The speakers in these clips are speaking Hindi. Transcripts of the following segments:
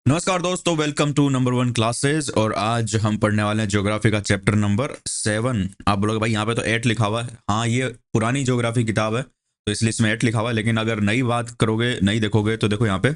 नमस्कार दोस्तों, welcome to number one classes. और आज हम पढ़ने वाले हैं ज्योग्राफी का चैप्टर नंबर 7। आप बोलोगे भाई यहाँ पे तो 8 लिखा हुआ है। हाँ, ये पुरानी ज्योग्राफी किताब है तो इसलिए इसमें 8 लिखा हुआ है, लेकिन अगर नई बात करोगे, नई देखोगे तो देखो यहाँ पे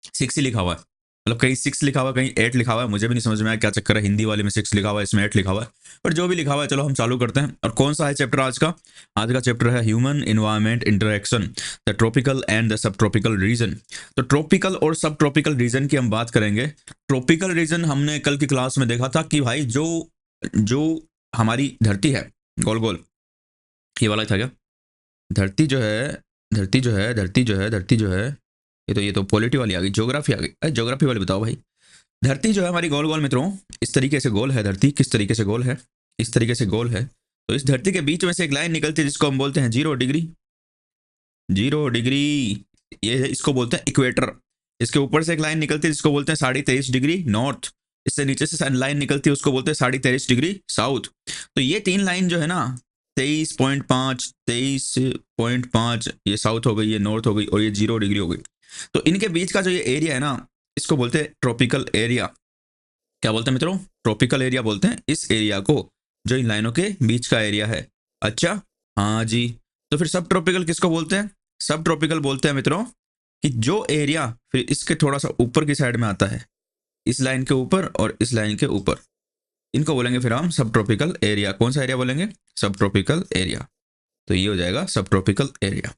6 ही लिखा हुआ है। मतलब कहीं 6 लिखा हुआ है, कहीं 8 लिखा हुआ है। मुझे भी नहीं समझ में आया क्या चक्कर है, हिंदी वाले में 6 लिखा हुआ है, इसमें 8 लिखा हुआ है। पर जो भी लिखा हुआ है, चलो हम चालू करते हैं। और कौन सा है चैप्टर आज का? आज का चैप्टर है human environment interaction, the tropical and the sub tropical region. तो ट्रॉपिकल और सब ट्रॉपिकल रीजन की हम बात करेंगे। ट्रॉपिकल रीजन हमने कल की क्लास में देखा था कि भाई जो जो हमारी धरती है, गोल गोल, ये वाला था क्या? धरती जो है, धरती जो है, ये तो पॉलिटी वाली आ गई, ज्योग्राफी आ गई। ज्योग्राफी वाली बताओ भाई। धरती जो है हमारी गोल गोल मित्रों, इस तरीके से गोल है धरती। किस तरीके से गोल है? इस तरीके से गोल है। तो इस धरती के बीच में से एक लाइन निकलती है जिसको हम बोलते हैं 0 डिग्री। 0 डिग्री, ये है, इसको बोलते हैं इक्वेटर। इसके ऊपर से एक लाइन निकलती है जिसको बोलते हैं 23.5 डिग्री नॉर्थ। इससे नीचे से लाइन निकलती है उसको बोलते हैं 23.5 डिग्री साउथ। तो ये तीन लाइन जो है ना, 23.5 ये साउथ हो गई, ये नॉर्थ हो गई, और ये 0 डिग्री हो गई। तो इनके बीच का जो ये एरिया है ना, इसको बोलते हैं ट्रॉपिकल एरिया। क्या बोलते हैं मित्रों? ट्रॉपिकल एरिया बोलते हैं इस एरिया को, जो इन लाइनों के बीच का एरिया है। अच्छा, हाँ जी। तो फिर सब ट्रॉपिकल किसको बोलते हैं? सब ट्रॉपिकल बोलते हैं मित्रों कि जो एरिया फिर इसके थोड़ा सा ऊपर की साइड में आता है, इस लाइन के ऊपर और इस लाइन के ऊपर, इनको बोलेंगे फिर हम सब ट्रॉपिकल एरिया। कौन सा एरिया बोलेंगे? सब ट्रॉपिकल एरिया। तो ये हो जाएगा सब ट्रॉपिकल एरिया।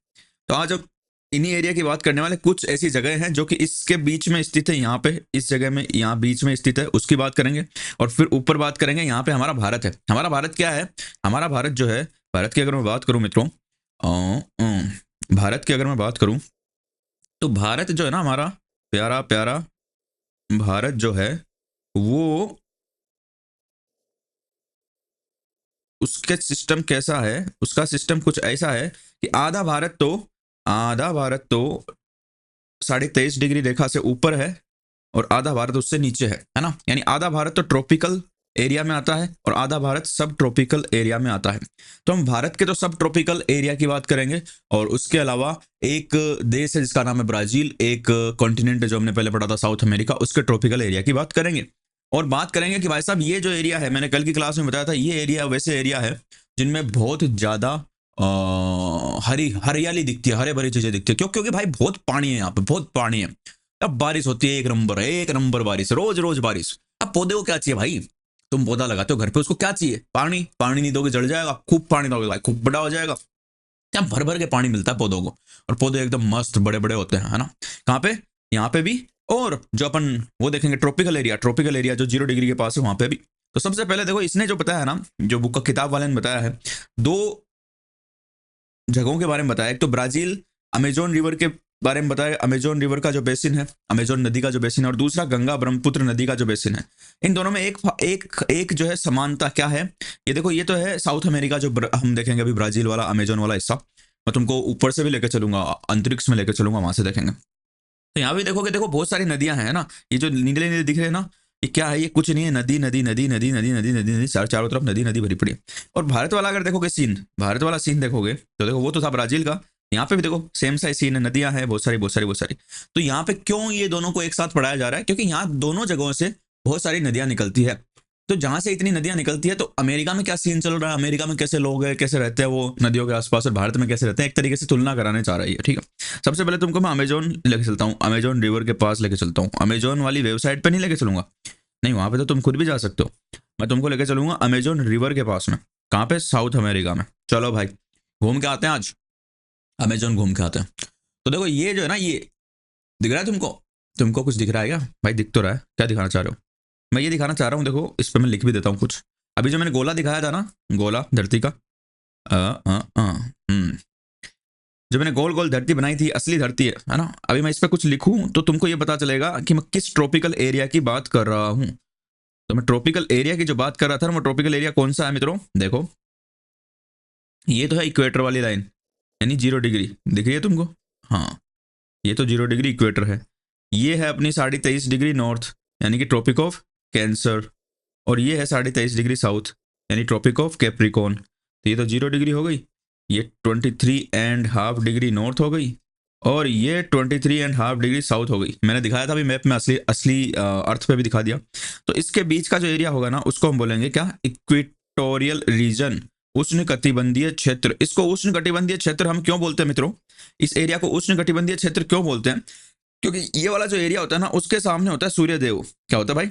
तो आज अब इन्हीं एरिया की बात करने वाले। कुछ ऐसी जगह हैं जो कि इसके बीच में स्थित है, यहाँ पे इस जगह में, यहाँ बीच में स्थित है, उसकी बात करेंगे। और फिर ऊपर बात करेंगे, यहाँ पे हमारा भारत है। हमारा भारत क्या है? हमारा भारत जो है, भारत की अगर मैं बात करूँ मित्रों, भारत की अगर मैं बात करूँ, तो भारत जो है ना हमारा प्यारा प्यारा भारत जो है, वो उसके सिस्टम कैसा है? उसका सिस्टम कुछ ऐसा है कि आधा भारत तो 23.5 डिग्री रेखा से ऊपर है और आधा भारत उससे नीचे है ना। यानी आधा भारत तो ट्रॉपिकल एरिया में आता है और आधा भारत सब ट्रॉपिकल एरिया में आता है। तो हम भारत के तो सब ट्रॉपिकल एरिया की बात करेंगे, और उसके अलावा एक देश है जिसका नाम है ब्राजील, एक कॉन्टिनेंट है जो हमने पहले पढ़ा था साउथ अमेरिका, उसके ट्रॉपिकल एरिया की बात करेंगे। और बात करेंगे कि भाई साहब ये जो एरिया है, मैंने कल की क्लास में बताया था, ये एरिया वैसे एरिया है जिनमें बहुत ज्यादा हरी हरियाली दिखती है, हरे भरी चीजें दिखती है। क्यों? क्योंकि भाई बहुत पानी है यहाँ पे, बहुत पानी है। अब बारिश होती है, एक नंबर बारिश, रोज रोज बारिश। अब पौधे को क्या चाहिए भाई? तुम पौधा लगाते हो घर पे, उसको क्या चाहिए? पानी। पानी नहीं दोगे जड़ जाएगा। खूब पानी दोगे भाई, खूब बड़ा हो जाएगा। क्या भर भर के पानी मिलता है पौधों को, और पौधे एकदम मस्त बड़े बड़े होते हैं, है ना। कहाँ पे? यहाँ पे भी। और जो अपन वो देखेंगे ट्रॉपिकल एरिया, ट्रॉपिकल एरिया जो 0 डिग्री के पास है, वहां पे भी। तो सबसे पहले देखो, इसने जो बताया है ना, जो बुक का किताब वाले ने बताया है, दो जगहों के बारे में बताया। एक तो ब्राजील अमेजोन रिवर के बारे में बताया, अमेजोन रिवर का जो बेसिन है, अमेजोन नदी का जो बेसिन है, और दूसरा गंगा ब्रह्मपुत्र नदी का जो बेसिन है। इन दोनों में एक एक एक जो है समानता क्या है? ये देखो, ये तो है साउथ अमेरिका जो हम देखेंगे अभी, ब्राजील वाला अमेजोन वाला हिस्सा। मैं तुमको ऊपर से भी लेकर चलूंगा, अंतरिक्ष में लेकर चलूंगा, वहां से देखेंगे। तो यहाँ भी देखोगे, देखो बहुत सारी नदियां हैं ना। ये जो नीले नीले दिख रहे हैं ना, ये क्या है? ये कुछ नहीं है, नदी नदी नदी नदी नदी नदी नदी नदी, चारों तरफ नदी नदी भरी पड़ी है। और भारत वाला अगर देखोगे सीन, भारत वाला सीन देखोगे तो देखो, वो तो था ब्राजील का। यहाँ पे भी देखो सेम साइज सीन है, नदियां हैं बहुत सारी बहुत सारी बहुत सारी। तो यहाँ पे क्यों ये दोनों को एक साथ पढ़ाया जा रहा है? क्योंकि यहाँ दोनों जगहों से बहुत सारी नदियां निकलती है। तो जहां से इतनी नदियां निकलती है, तो अमेरिका में क्या सीन चल रहा है, अमेरिका में कैसे लोग हैं, कैसे रहते हैं वो नदियों के आसपास, और भारत में कैसे रहते हैं, एक तरीके से तुलना कराने चाह रही है। ठीक है, सबसे पहले तुमको मैं अमेजोन लेके चलता हूँ, अमेजोन रिवर के पास लेके चलता हूँ। अमेजोन वाली वेबसाइट पे नहीं लेके चलूंगा, नहीं, वहां पे तो तुम खुद भी जा सकते हो। मैं तुमको लेके चलूंगा अमेजोन रिवर के पास में। कहाँ पे? साउथ अमेरिका में। चलो भाई, घूम के आते हैं आज, अमेजोन घूम के आते हैं। तो देखो, ये जो है ना, ये दिख रहा है तुमको? तुमको कुछ दिख रहा है क्या भाई? दिख तो रहा है, क्या दिखाना चाह रहे हो? मैं ये दिखाना चाह रहा हूँ, देखो इस पर मैं लिख भी देता हूँ कुछ। अभी जो मैंने गोला दिखाया था ना, गोला धरती का, अ, अ, अ, हम्म, जो मैंने गोल गोल धरती बनाई थी, असली धरती है ना। अभी मैं इस पर कुछ लिखूं तो तुमको ये पता चलेगा कि मैं किस ट्रॉपिकल एरिया की बात कर रहा हूं। तो मैं ट्रॉपिकल एरिया की जो बात कर रहा था ना, वो ट्रॉपिकल एरिया कौन सा है मित्रों? देखो, ये तो है इक्वेटर वाली लाइन, यानी 0 डिग्री दिख रही है तुमको? हाँ, ये तो 0 डिग्री इक्वेटर है। ये है अपनी 23.5 डिग्री नॉर्थ, यानी कि ट्रॉपिक ऑफ कैंसर। और ये है 23.5 डिग्री साउथ, यानी ट्रॉपिक ऑफ कैप्रिकॉन। तो ये तो 0 डिग्री हो गई। ये 23.5 डिग्री नॉर्थ हो गई, और ये 23.5 डिग्री साउथ हो गई। मैंने दिखाया था अभी मैप में, असली असली अर्थ पे भी दिखा दिया। तो इसके बीच का जो एरिया होगा ना, उसको हम बोलेंगे क्या, इक्वेटोरियल रीजन, उष्ण कटिबंधीय क्षेत्र। इसको उष्ण कटिबंधीय क्षेत्र हम क्यों बोलते हैं मित्रों, इस एरिया को उष्ण कटिबंधीय क्षेत्र क्यों बोलते हैं, क्योंकि ये वाला जो एरिया होता है ना, उसके सामने होता है सूर्यदेव। क्या होता है भाई,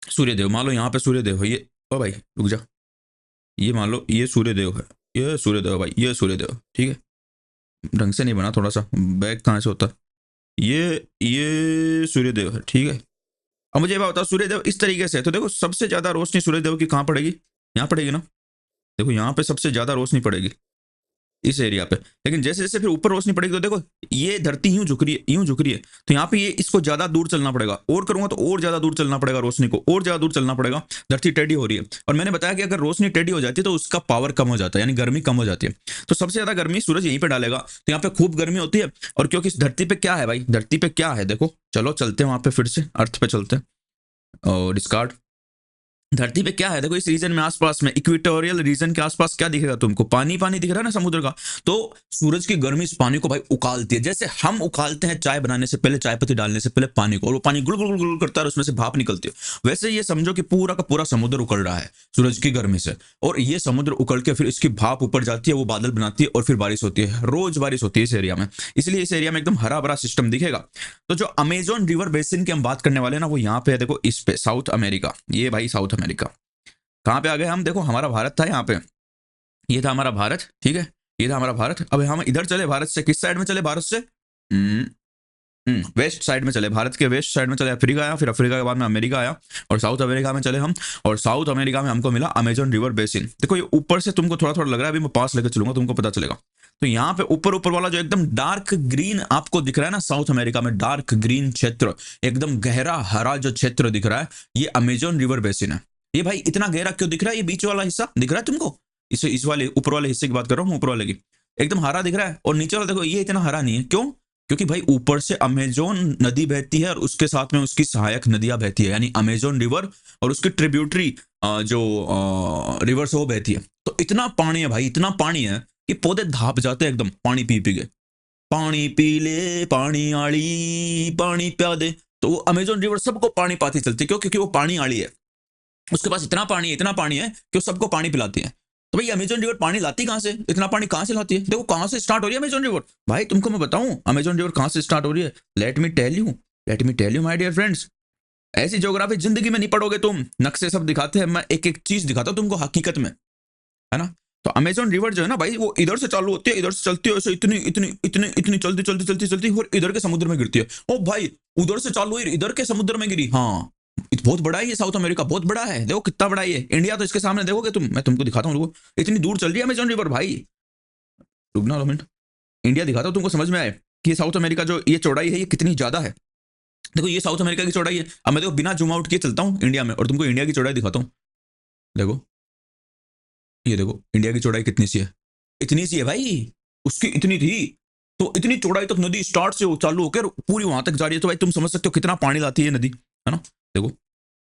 सूर्यदेव। मान लो यहाँ पे सूर्यदेव है, ये, ओ भाई रुक जा, ये मान लो ये सूर्यदेव है, ये सूर्यदेव है भाई, ये सूर्यदेव, ठीक है। ढंग से नहीं बना, थोड़ा सा बैग कहाँ से होता है, ये सूर्यदेव है, ठीक है। अब मुझे ये बात बताओ, सूर्यदेव इस तरीके से है, तो देखो सबसे ज्यादा रोशनी सूर्यदेव की कहाँ पड़ेगी, यहाँ पड़ेगी ना। देखो यहाँ पे सबसे ज्यादा रोशनी पड़ेगी इस एरिया पे। लेकिन जैसे जैसे फिर ऊपर रोशनी पड़ेगी, तो देखो ये धरती यूं झुक रही है, यूं झुक रही है, तो यहाँ पे ये इसको ज्यादा दूर चलना पड़ेगा, और करूंगा तो और ज्यादा दूर चलना पड़ेगा, रोशनी को और ज्यादा दूर चलना पड़ेगा। धरती टेढ़ी हो रही है, और मैंने बताया कि अगर रोशनी टेढ़ी हो जाती है तो उसका पावर कम हो जाता है, यानी गर्मी कम हो जाती है। तो सबसे ज्यादा गर्मी सूरज यहीं पे डालेगा, तो यहाँ पे खूब गर्मी होती है। और क्योंकि इस धरती पे क्या है भाई, धरती पे क्या है, देखो चलो चलते हैं वहां पे, फिर से अर्थ पे चलते हैं। और डिस्कार्ड, धरती पे क्या है, देखो इस रीजन में आसपास में, इक्वेटोरियल रीजन के आसपास क्या दिखेगा तुमको, पानी पानी दिख रहा है ना समुद्र का। तो सूरज की गर्मी इस पानी को भाई उकालती है, जैसे हम उकालते हैं चाय बनाने से पहले, चाय पत्ती डालने से पहले पानी को, और वो पानी गुल गुल गुल गुल करता है और उसमें से भाप निकलती है। वैसे ये समझो कि पूरा का पूरा समुद्र उकल रहा है सूरज की गर्मी से, और ये समुद्र उकल के फिर इसकी भाप ऊपर जाती है, वो बादल बनाती है, और फिर बारिश होती है, रोज बारिश होती है इस एरिया में। इसलिए इस एरिया में एकदम हरा भरा सिस्टम दिखेगा। तो जो अमेजोन रिवर बेसिन की हम बात करने वाले हैं ना, वो यहाँ पे है, देखो इस पे, साउथ अमेरिका, ये भाई साउथ अमेरिका। कहाँ पे आ गए हम, देखो हमारा भारत था यहाँ पे, ये था हमारा भारत, ठीक है, ये था हमारा भारत। अब हम इधर चले भारत से, किस साइड में चले भारत से, वेस्ट साइड में चले, भारत के वेस्ट साइड में चले, अफ्रीका आया, फिर अफ्रीका के बाद में अमेरिका आया, और साउथ अमेरिका में चले हम। और साउथ अमेरिका में हमको मिला अमेजोन रिवर बेसिन। देखो ये ऊपर से तुमको थोड़ा थोड़ा लग रहा है, अभी मैं पास लेकर चलूंगा तुमको पता चलेगा। तो यहाँ पे ऊपर ऊपर वाला जो एकदम डार्क ग्रीन आपको दिख रहा है ना, साउथ अमेरिका में डार्क ग्रीन क्षेत्र, एकदम गहरा हरा जो क्षेत्र दिख रहा है, ये अमेजोन रिवर बेसिन है। ये भाई इतना गहरा क्यों दिख रहा है, ये बीच वाला हिस्सा दिख रहा है तुमको, इस वाले ऊपर वाले हिस्से की बात कर रहा हूँ, ऊपर वाले की, एकदम हरा दिख रहा है। और नीचे वाला देखो ये इतना हरा नहीं है, क्यों, क्योंकि भाई ऊपर से अमेजोन नदी बहती है, और उसके साथ में उसकी सहायक नदियां बहती है, यानी अमेजोन रिवर और उसकी ट्रिब्यूटरी जो रिवर से वो बहती है। तो इतना पानी है भाई, इतना पानी है कि पौधे धाप जाते हैं एकदम पानी पी पी के, पानी पी ले पानी आड़ी, पानी प्या दे। तो वो अमेजोन रिवर सबको पानी पाती चलती है, क्यों, क्योंकि वो पानी आड़ी है, उसके पास इतना पानी है कि वो सबको पानी पिलाती है। तो भाई अमेजोन रिवर पानी लाती कहाँ से, इतना पानी कहाँ से लाती है, देखो कहाँ से स्टार्ट हो रही है अमेजोन रिवर। भाई तुमको मैं बताऊं अमेजोन रिवर कहाँ से स्टार्ट हो रही है, let me tell you my dear friends. ऐसी ज्योग्राफी जिंदगी में नहीं पढ़ोगे तुम, नक्शे सब दिखाते हैं, मैं एक एक चीज दिखाता हूँ तुमको हकीकत में, है ना। तो अमेजोन रिवर जो है ना भाई, वो इधर से चालू होती है, इधर से चलती है, ऐसे इतनी इतनी इतनी इतनी चलती चलती चलती चलती, और इधर के समुद्र में गिरती है। ओ भाई उधर से चालू हुई, इधर के समुद्र में गिरी, हाँ। बहुत बड़ा है ये साउथ अमेरिका, बहुत बड़ा है, देखो कितना बड़ा है ये। इंडिया तो इसके सामने देखोगे तुम, मैं तुमको दिखाता हूँ, इतनी दूर चल रही है अमेजोन रिवर भाई। रुकना 2 मिनट, इंडिया दिखाता हूँ तुमको समझ में आए कि साउथ अमेरिका जो ये चौड़ाई है ये कितनी ज्यादा है। देखो ये साउथ अमेरिका की चौड़ाई है। अब मैं देखो बिना जूम आउट किए चलता हूँ इंडिया में, और तुमको इंडिया की चौड़ाई दिखाता हूँ। देखो ये देखो इंडिया की चौड़ाई कितनी सी है, इतनी सी है भाई, उसकी इतनी थी। तो इतनी चौड़ाई तक नदी स्टार्ट से चालू होकर पूरी वहां तक जा रही है। तो भाई तुम समझ सकते हो कितना पानी लाती है नदी, है ना। देखो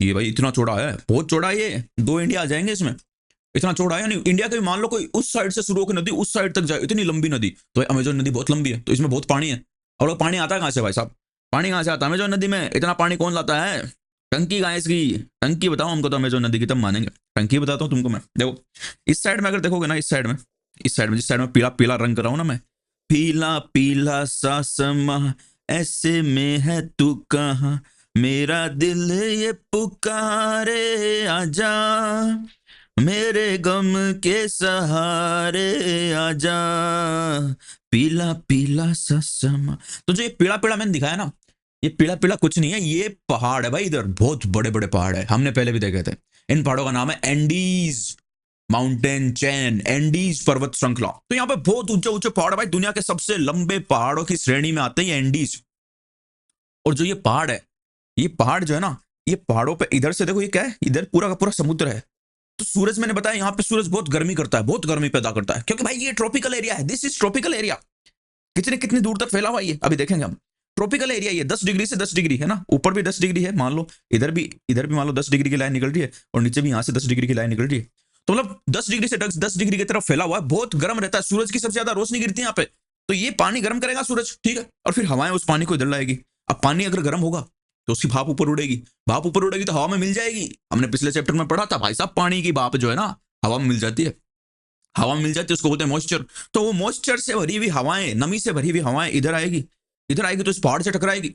ये भाई इतना चौड़ा है, बहुत चौड़ा है ये, 2 इंडिया आ जाएंगे इसमें, इतना चौड़ा है। यानी इंडिया के मान लो कोई उस साइड से शुरू होकर नदी उस साइड तक जाए, इतनी लंबी नदी। तो भाई अमेजोन नदी बहुत लंबी है, तो इसमें बहुत पानी है। और वो पानी आता है कहाँ से भाई साहब, पानी कहाँ से आता है अमेजोन नदी में, इतना पानी कौन लाता है, टंकी कहाँ है इसकी, टंकी बताओ हमको तो अमेजोन नदी की, तब मानेंगे। टंकी बताता हूँ तुमको मैं, देखो इस साइड में अगर देखोगे ना, इस साइड में जिस साइड में पीला पीला रंग कर रहा हूँ ना मैं, पीला पीला सा समा ऐसे में है तू कहाँ, मेरा दिल ये पुकारे आजा, मेरे गम के सहारे आजा, पीला पीला सा समा। तो जो ये पीला पीला मैंने दिखाया ना, ये पीला पीला कुछ नहीं है, ये पहाड़ है भाई, इधर बहुत बड़े बड़े पहाड़ है, हमने पहले भी देखे थे। इन पहाड़ों का नाम है एंडीज माउंटेन चेन, एंडीज पर्वत श्रृंखला। तो यहाँ पे बहुत ऊंचे ऊंचे पहाड़ है भाई, दुनिया के सबसे लंबे पहाड़ों की श्रेणी में आते हैं ये एंडीज। और जो ये पहाड़ है, ये पहाड़ जो है ना, ये पहाड़ों पे इधर से देखो ये क्या है, इधर पूरा का पूरा समुद्र है। तो सूरज, मैंने बताया यहाँ पे सूरज बहुत गर्मी करता है, बहुत गर्मी पैदा करता है, क्योंकि भाई ये ट्रॉपिकल एरिया है, दिस इज ट्रॉपिकल एरिया। कितने कितनी दूर तक फैला हुआ है ये अभी देखेंगे हम। ट्रॉपिकल एरिया ये 10 डिग्री से 10 डिग्री है ना, ऊपर भी 10 डिग्री है, मान लो इधर भी मान लो 10 डिग्री की लाइन निकल रही है, और नीचे भी यहाँ से 10 डिग्री की लाइन निकल रही है। तो मतलब 10 डिग्री से 10 डिग्री की तरफ फैला हुआ है, बहुत गर्म रहता है, सूरज की सबसे ज्यादा रोशनी गिरती है यहाँ पे। तो ये पानी गर्म करेगा सूरज, ठीक है, और फिर हवाएं उस पानी को इधर लाएगी। अब पानी अगर गर्म होगा तो उसकी भाप ऊपर उड़ेगी, भाप ऊपर उड़ेगी तो हवा में मिल जाएगी। हमने पिछले चैप्टर में पढ़ा था भाई साहब, पानी की भाप जो है ना हवा में मिल जाती है, हवा में मिल जाती है, उसको बोलते हैं मॉइस्चर। तो वो मॉइस्चर से भरी हुई हवाएं, नमी से भरी हुई हवाएं इधर आएगी, इधर आएगी तो इस पहाड़ से टकराएगी।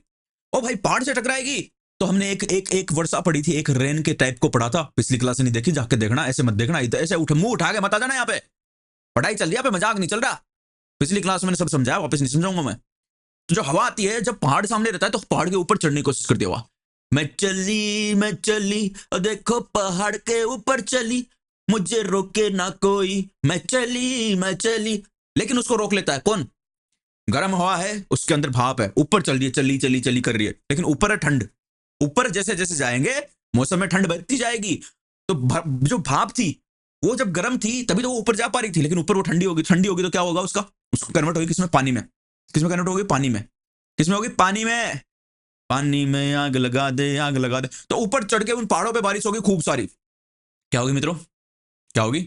ओ भाई पहाड़ से टकराएगी तो हमने एक एक एक वर्षा पढ़ी थी, एक रेन के टाइप को पढ़ा था, पिछली क्लास से नहीं देखी, जाके देखना, ऐसे मत देखना, इधर ऐसे उठ मुंह उठा के मत आ जाना यहाँ पे, पढ़ाई चल रही है, यहाँ पे मजाक नहीं चल रहा। पिछली क्लास में मैंने सब समझाया, वापस नहीं समझाऊंगा मैं। तो जो हवा आती है, जब पहाड़ सामने रहता है तो पहाड़ के ऊपर चढ़ने की कोशिश करती है हवा। मैं चली और देखो पहाड़ के ऊपर चली, मुझे रोके ना कोई, मैं चली। लेकिन उसको रोक लेता है कौन? गर्म हवा है, उसके अंदर भाप है, ऊपर चल रही है, चली चली चली कर रही है, लेकिन ऊपर है ठंड। ऊपर जैसे जैसे जाएंगे मौसम में ठंड बढ़ती जाएगी। तो जो भाप थी वो जब गर्म थी तभी तो वो ऊपर जा पा रही थी, लेकिन ऊपर वो ठंडी होगी, ठंडी होगी तो क्या होगा उसका, उसको कन्वर्ट होगी किसमें, पानी में। किसमें कन्वर्ट होगी? पानी में। किसमें होगी? पानी में। पानी में आग लगा दे, आग लगा दे। तो ऊपर चढ़ के उन पहाड़ों पे बारिश होगी खूब सारी। क्या होगी मित्रों? क्या होगी?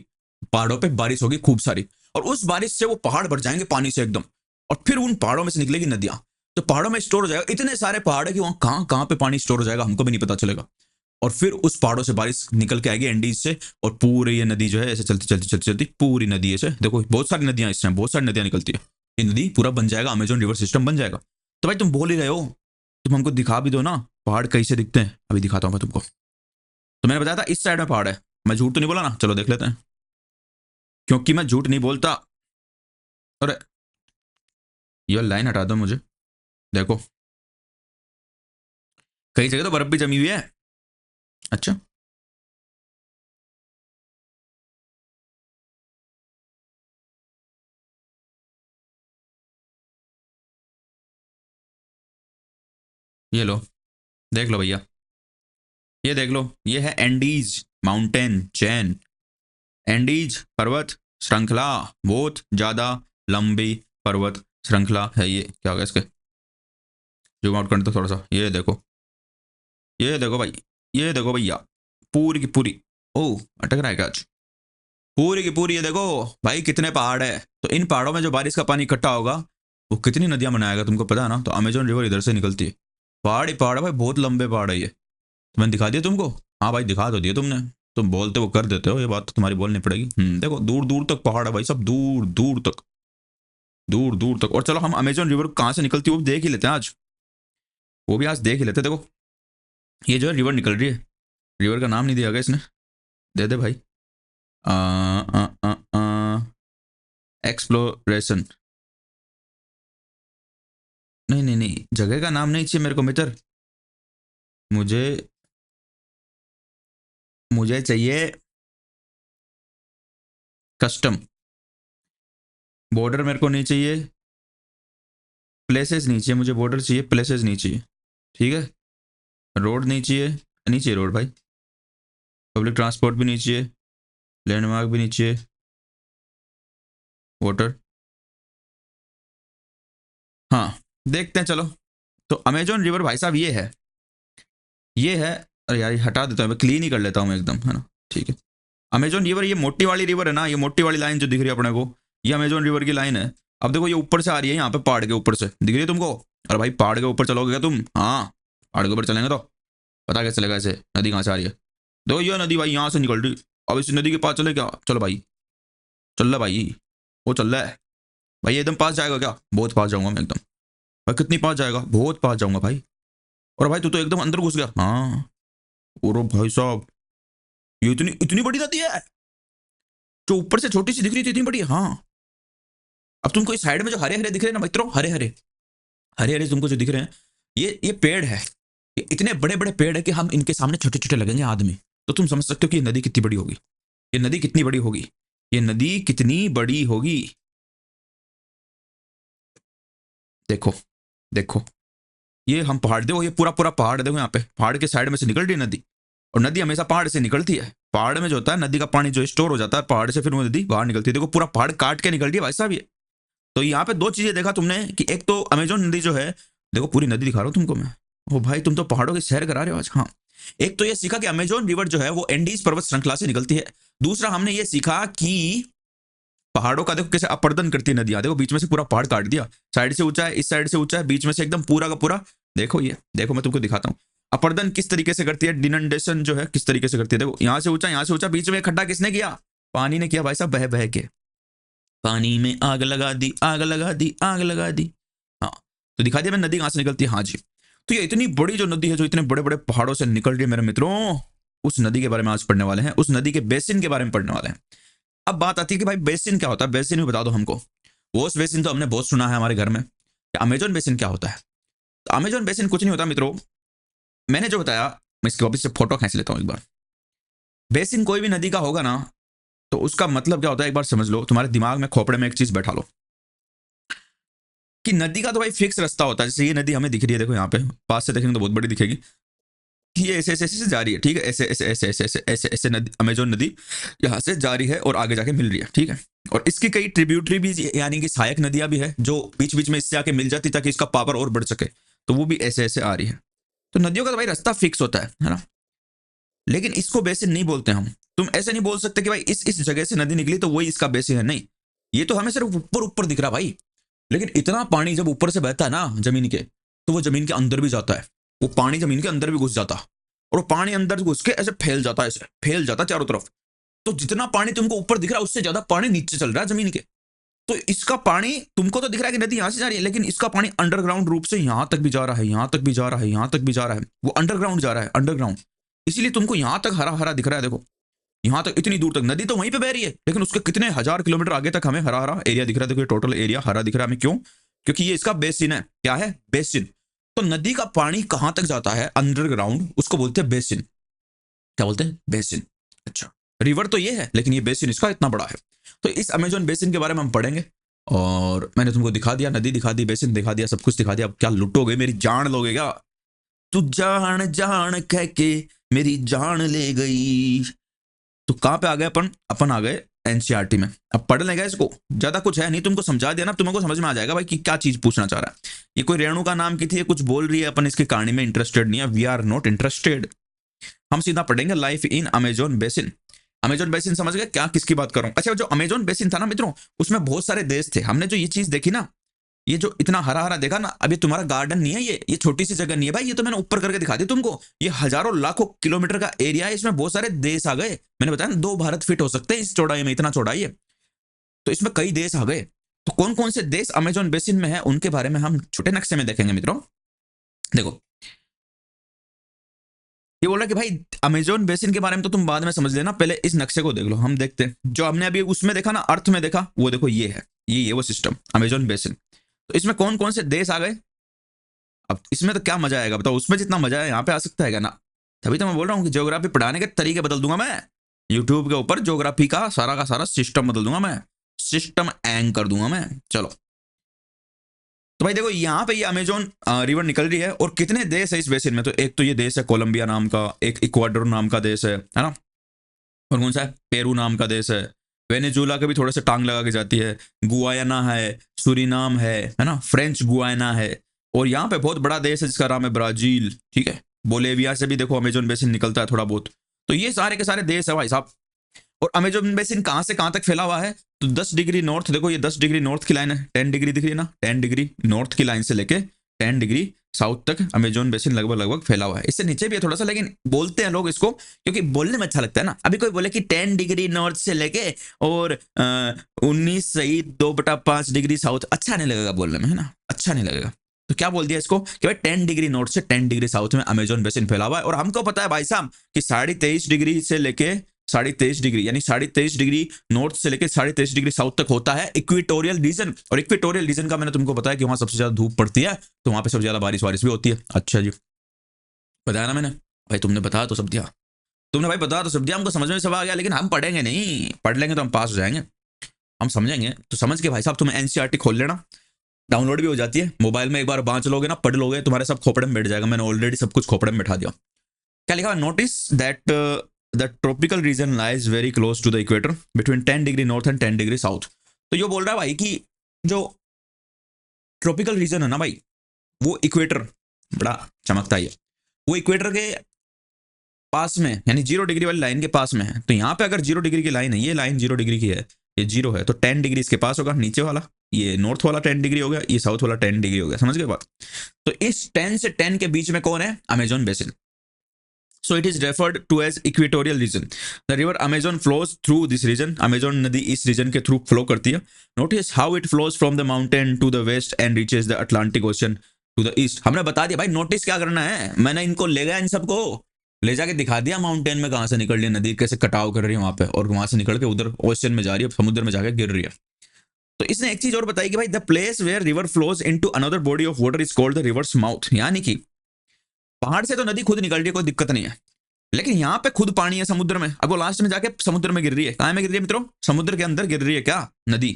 पहाड़ों पे बारिश होगी खूब सारी, और उस बारिश से वो पहाड़ भर जाएंगे पानी से एकदम, और फिर उन पहाड़ों में से निकलेगी नदियां, तो पहाड़ों में स्टोर हो जाएगा। इतने सारे पहाड़ है कि वहां कहां कहां पे पानी स्टोर हो जाएगा हमको भी नहीं पता चलेगा। और फिर उस पहाड़ों से बारिश निकल के आएगी एंडीज से, और पूरी ये नदी जो है ऐसे चलती चलती चलती चलती पूरी नदी ऐसे, देखो बहुत सारी नदियां इस टाइम, बहुत सारी नदियां निकलती है, ये नदी पूरा बन जाएगा, अमेजोन रिवर सिस्टम बन जाएगा। तो भाई तुम बोल ही रहे हो, तुम हमको दिखा भी दो ना पहाड़ कैसे दिखते हैं, अभी दिखाता हूँ मैं तुमको। तो मैंने बताया था इस साइड में पहाड़ है, मैं झूठ तो नहीं बोला ना, चलो देख लेते हैं, क्योंकि मैं झूठ नहीं बोलता। अरे ये लाइन हटा दो मुझे, देखो कई जगह तो बर्फ भी जमी हुई है। अच्छा, ये लो, देख लो भैया, ये देख लो, ये है एंडीज माउंटेन चैन। एंडीज पर्वत श्रृंखला, बहुत ज्यादा लंबी पर्वत श्रृंखला है ये। क्या होगा इसके, जूम आउट करने तो थोड़ा सा, ये देखो भाई, ये देखो भैया, पूरी की पूरी, ओ अटक रहा है क्या आज, पूरी की पूरी ये देखो भाई कितने पहाड़ है। तो इन पहाड़ों में जो बारिश का पानी इकट्ठा होगा वो कितनी नदियां बनाएगा तुमको पता है ना। तो अमेजोन रिवर इधर से निकलती है, पहाड़ ही पहाड़ है भाई, बहुत लंबे पहाड़ है ये। तो मैंने दिखा दिया तुमको, हाँ भाई दिखा तो दिया तुमने, तुम बोलते वो कर देते हो, ये बात तो तुम्हारी बोलनी पड़ेगी। देखो दूर दूर तक पहाड़ है भाई सब, दूर दूर तक, दूर दूर तक। और चलो हम अमेजोन रिवर कहाँ से निकलती है वो देख ही लेते हैं आज, वो भी आज देख ही लेते हैं। देखो ये जो है रिवर निकल रही है, रिवर का नाम नहीं दिया गया इसने, दे दे भाई। एक्सप्लोरेशन, नहीं नहीं नहीं, जगह का नाम नहीं चाहिए मेरे को मित्र, मुझे मुझे चाहिए कस्टम। बॉर्डर मेरे को नहीं चाहिए, प्लेसेस नहीं चाहिए मुझे, बॉर्डर चाहिए, प्लेसेस नहीं चाहिए, ठीक है। रोड नहीं चाहिए, नहीं चाहिए रोड भाई, पब्लिक ट्रांसपोर्ट भी नहीं चाहिए, लैंडमार्क भी नहीं चाहिए, वाटर, हाँ देखते हैं चलो। तो अमेजोन रिवर भाई साहब ये है, अरे यार ये हटा देता हूँ मैं, क्लीन ही कर लेता हूँ मैं एकदम, है ना, ठीक है। अमेजोन रिवर ये मोटी वाली रिवर है ना, ये मोटी वाली लाइन जो दिख रही है अपने को, ये अमेजोन रिवर की लाइन है। अब देखो ये ऊपर से आ रही है, यहाँ पे पहाड़ के ऊपर से दिख रही है तुमको। अरे भाई पहाड़ के ऊपर चलोगे क्या तुम? हाँ पहाड़ के ऊपर चलेंगे तो पता कैसे चलेगा ऐसे नदी कहाँ से आ रही है। देखो ये नदी भाई यहाँ से निकल रही, अब इस नदी के पास चले क्या, चलो भाई, चल रहा भाई, वो चल रहा है भाई, एकदम पास जाएगा क्या? बहुत पास जाऊंगा मैं एकदम भाई, कितनी पास जाएगा, बहुत पास जाऊंगा भाई। और भाई तू तो एकदम अंदर घुस गया, हाँ। और भाई साहब ये इतनी इतनी बड़ी नदी है, जो ऊपर से छोटी सी दिख रही थी इतनी बड़ी है, हाँ। अब तुमको इस साइड में जो हरे हरे दिख रहे हैं ना मित्रों, हरे हरे हरे हरे तुमको जो दिख रहे हैं, ये पेड़ है, ये इतने बड़े बड़े पेड़ है कि हम इनके सामने छोटे छोटे लगेंगे आदमी। तो तुम समझ सकते हो कि ये नदी कितनी बड़ी होगी, ये नदी कितनी बड़ी होगी, ये नदी कितनी बड़ी होगी। देखो देखो, ये हम पहाड़, देखो ये पूरा पूरा पहाड़ है, देखो यहाँ पे पहाड़ के साइड में से निकल रही है नदी, और नदी हमेशा पहाड़ से निकलती है। पहाड़ में जो होता है नदी का पानी जो स्टोर हो जाता है पहाड़ से, फिर वो नदी बाहर निकलती है। देखो पूरा पहाड़ काट के निकल रही है भाई साहब ये। तो यहाँ पे दो चीजें देखा तुमने कि एक तो अमेजोन नदी जो है, देखो पूरी नदी दिखा रहा हूँ तुमको मैं, ओ भाई तुम तो पहाड़ों की सैर करा रहे हो आज, हाँ। एक तो ये सीखा कि अमेजोन रिवर जो है वो एंडीज पर्वत श्रृंखला से निकलती है। दूसरा हमने ये सीखा कि पहाड़ों का देखो कैसे अपर्दन करती है नदियां, देखो बीच में से पूरा पहाड़ काट दिया, साइड से ऊंचा है, इस साइड से ऊंचा है, बीच में से एकदम पूरा का पूरा। देखो ये देखो, मैं तुमको दिखाता हूँ अपर्दन किस तरीके से करती है, डिनंडेशन जो है किस तरीके से करती है। देखो यहाँ से ऊंचा, बीच में खड्डा किसने किया? पानी ने किया भाई साहब, बह बह के पानी में आग लगा दी, आग लगा दी, आग लगा दी। हाँ, तो दिखा दिया मैं नदी कहां से निकलती है। हाँ जी, तो ये इतनी बड़ी जो नदी है, जो इतने बड़े बड़े पहाड़ों से निकल रही है मेरे मित्रों, उस नदी के बारे में आज पढ़ने वाले हैं, उस नदी के बेसिन के बारे में पढ़ने वाले हैं। अब बात आती है कि भाई बेसिन क्या होता है, बेसिन भी बता दो हमको। वॉश बेसिन तो हमने बहुत सुना है हमारे घर में, अमेजोन बेसिन क्या होता है? तो अमेजोन बेसिन कुछ नहीं होता मित्रों, मैंने जो बताया, मैं इसके वापस से फोटो खींच लेता हूँ एक बार। बेसिन कोई भी नदी का होगा ना, तो उसका मतलब क्या होता है एक बार समझ लो, तुम्हारे दिमाग में खोपड़े में एक चीज बैठा लो कि नदी का तो भाई फिक्स रास्ता होता है। जैसे ये नदी हमें दिख रही है, देखो यहाँ पे पास से देखेंगे तो बहुत बड़ी दिखेगी, ये ऐसे ऐसे ऐसे जा रही है, ठीक है, ऐसे ऐसे ऐसे ऐसे ऐसे ऐसे ऐसे नदी, अमेजोन नदी यहाँ से जा रही है और आगे जाके मिल रही है, ठीक है। और इसकी कई ट्रिब्यूटरी भी, यानी कि सहायक नदियां भी है, जो बीच बीच में इससे आके मिल जाती ताकि इसका पावर और बढ़ सके, तो वो भी ऐसे ऐसे आ रही है। तो नदियों का तो भाई रास्ता फिक्स होता है ना, लेकिन इसको बेसिन नहीं बोलते हम। तुम ऐसे नहीं बोल सकते कि भाई इस जगह से नदी निकली तो वही इसका बेसिन है, नहीं। ये तो हमें सिर्फ ऊपर ऊपर दिख रहा भाई, लेकिन इतना पानी जब ऊपर से बहता है ना जमीन के, तो वो जमीन के अंदर भी जाता है, वो पानी जमीन के अंदर भी घुस जाता है, और वो पानी अंदर घुस के ऐसे फैल जाता है, ऐसे फैल जाता है चारों तरफ। तो जितना पानी तुमको ऊपर दिख रहा है उससे ज्यादा पानी नीचे चल रहा है जमीन के। तो इसका पानी तुमको तो दिख रहा है कि नदी यहां से जा रही है, लेकिन इसका पानी अंडरग्राउंड रूप से यहां तक भी जा रहा है, यहां तक भी जा रहा है, यहां तक भी जा रहा है, वो अंडरग्राउंड जा रहा है, अंडरग्राउंड। इसीलिए तुमको यहां तक हरा हरा दिख रहा है। देखो यहां तक, इतनी दूर तक नदी तो वहीं पे बह रही है, लेकिन उसके कितने हजार किलोमीटर आगे तक हमें हरा हरा एरिया दिख रहा है। देखो ये टोटल एरिया हरा दिख रहा है हमें, क्यों? क्योंकि ये इसका बेसिन है। क्या है? बेसिन। तो नदी का पानी कहां तक जाता है? अंडरग्राउंड, उसको बोलते हैं बेसिन। क्या बोलते हैं? बेसिन। अच्छा, रिवर तो ये है, लेकिन ये बेसिन इसका इतना बड़ा है। तो इस अमेजोन बेसिन के बारे में हम पढ़ेंगे, और मैंने तुमको दिखा दिया, नदी दिखा दी, बेसिन दिखा दिया, सब कुछ दिखा दिया। अब क्या लुटोगे, मेरी जान लोगे क्या? तू जान जान कह के मेरी जान ले गई। तो कहां पे आ गए अपन? अपन आ गए एनसीईआरटी में। अब पढ़ लेगा इसको, ज्यादा कुछ है नहीं, तुमको समझा दिया ना, तुमको समझ में आ जाएगा भाई कि क्या चीज पूछना चाह रहा है। ये कोई रेणु का नाम की थी, ये कुछ बोल रही है, अपन इसकी कहानी में इंटरेस्टेड नहीं है, वी आर नॉट इंटरेस्टेड। हम सीधा पढ़ेंगे life in Amazon basin. Amazon basin समझ गए क्या, किसकी बात कर रहा हूं? अच्छा, जो अमेजोन बेसिन था ना मित्रों, उसमें बहुत सारे देश थे। हमने जो ये चीज देखी ना, ये जो इतना हरा हरा देखा ना, अब ये तुम्हारा गार्डन नहीं है, ये छोटी सी जगह नहीं है भाई, ये तो मैंने ऊपर करके दिखा दी तुमको। ये हजारों लाखों किलोमीटर का एरिया है, इसमें बहुत सारे देश आ गए। मैंने बताया ना 2 भारत फिट हो सकते हैं इस चौड़ाई में, इतना चौड़ाई है, तो इसमें कई देश आ गए। तो कौन कौन से देश अमेजोन बेसिन में है, उनके बारे में हम छोटे नक्शे में देखेंगे मित्रों। देखो ये बोल रहा है कि भाई अमेजोन बेसिन के बारे में तो तुम बाद में समझ लेना, पहले इस नक्शे को देख लो। हम देखते हैं, जो हमने अभी उसमें देखा ना, अर्थ में देखा, वो देखो ये है, ये वो सिस्टम अमेजोन बेसिन। तो इसमें कौन कौन से देश आ गए? अब इसमें तो क्या मजा आएगा बताओ, उसमें जितना मजा है यहाँ पे आ सकता है क्या? ना। तभी तो मैं बोल रहा हूँ कि ज्योग्राफी पढ़ाने के तरीके बदल दूंगा मैं, यूट्यूब के ऊपर ज्योग्राफी का सारा सिस्टम बदल दूंगा मैं, सिस्टम एंग कर दूंगा मैं। चलो, तो भाई देखो यहाँ पे ये अमेजोन रिवर निकल रही है, और कितने देश है इस बेसिन में? तो एक तो ये देश है कोलंबिया नाम का, एक इक्वाडोर नाम का देश है ना, और कौन सा है? पेरू नाम का देश है। वेनेजुला के भी थोड़े से टांग लगा के जाती है। गुयाना है, सुरीनाम है ना, फ्रेंच गुयाना है। और यहाँ पे बहुत बड़ा देश है जिसका नाम है ब्राजील, ठीक है। बोलेविया से भी देखो अमेजोन बेसिन निकलता है थोड़ा बहुत। तो ये सारे के सारे देश है भाई साहब। और अमेजोन बेसिन कहाँ से कहाँ तक फैला हुआ है? तो 10 डिग्री नॉर्थ, देखो ये 10 डिग्री नॉर्थ की लाइन है, 10 डिग्री दिख रही है ना, 10 डिग्री नॉर्थ की लाइन से लेके 10 डिग्री साउथ तक अमेजोन बेसिन लगभग लगभग फैला हुआ है। इससे नीचे भी है थोड़ा सा, लेकिन बोलते हैं लोग इसको क्योंकि बोलने में अच्छा लगता है ना। अभी कोई बोले कि 10 डिग्री नॉर्थ से लेके और 19.2/5 डिग्री साउथ, अच्छा नहीं लगेगा बोलने में, है ना, अच्छा नहीं लगेगा। तो क्या बोल दिया इसको कि भाई 10 डिग्री नॉर्थ से 10 डिग्री साउथ में अमेजोन बेसिन फैला हुआ है। और हमको पता है भाई साहब कि 23.5 डिग्री से लेके 23.5 डिग्री, यानी 23.5 डिग्री नॉर्थ से लेकर 23.5 डिग्री साउथ तक होता है इक्वेटोरियल रीजन। और इक्वेटोरियल रीजन का मैंने तुमको बताया कि वहां सबसे ज्यादा धूप पड़ती है, तो वहां पे सबसे ज्यादा बारिश वारिश भी होती है। अच्छा जी, बताया ना मैंने भाई, तुमने बताया तो सब दिया, तुमने भाई बताया तो सब दिया, हमको समझ में सब आ गया। लेकिन हम पढ़ेंगे नहीं, पढ़ लेंगे तो हम पास हो जाएंगे, हम समझेंगे। तो समझ के भाई साहब तुम एनसीईआरटी खोल लेना, डाउनलोड भी हो जाती है मोबाइल में, एक बार बांच लोगे ना, पढ़ लोगे, तुम्हारे सब खोपड़े में बैठ जाएगा। मैंने ऑलरेडी सब कुछ खोपड़े में बैठा दिया। क्या लिखा? Notice that the tropical region lies very close to the equator between 10 degree north and 10 degree south. तो ये बोल रहा है भाई कि जो ट्रॉपिकल रीजन है ना भाई, वो इक्वेटर, बड़ा चमकता है, वो इक्वेटर के पास में, यानी 0 डिग्री वाली लाइन के पास में है। तो यहाँ पे अगर 0 डिग्री की लाइन है, ये लाइन 0 डिग्री की है, ये 0 है, तो 10 डिग्री इसके पास होगा, नीचे वाला ये नॉर्थ वाला 10 डिग्री हो गया, ये साउथ वाला 10 डिग्री हो गया। समझ गए बात? तो इस 10 से 10 के बीच में कौन है? Amazon basin. So it is referred to as equatorial region. The river Amazon flows through this region. Amazon नदी इस region के through flow करती है. Notice how it flows from the mountain to the west and reaches the Atlantic Ocean to the east. हमने बता दिया भाई, नोटिस क्या करना है। मैंने इनको ले गया, इन सबको ले जाके दिखा दिया माउंटेन में कहाँ से निकल रही है नदी, कैसे कटाव कर रही है वहां पे, और वहां से निकल के उधर ओशन में जा रही है, समुद्र में जाके गिर रही है। तो इसने एक चीज और बताई कि भाई the place where river flows into another body of water is called the river's mouth. यानी कि पहाड़ से तो नदी खुद निकल रही है, कोई दिक्कत नहीं है, लेकिन यहाँ पे खुद पानी है समुद्र में। अब वो लास्ट में जाके समुद्र में गिर रही है। कहाँ में गिर रही है मित्रों? समुद्र के अंदर गिर रही है क्या नदी?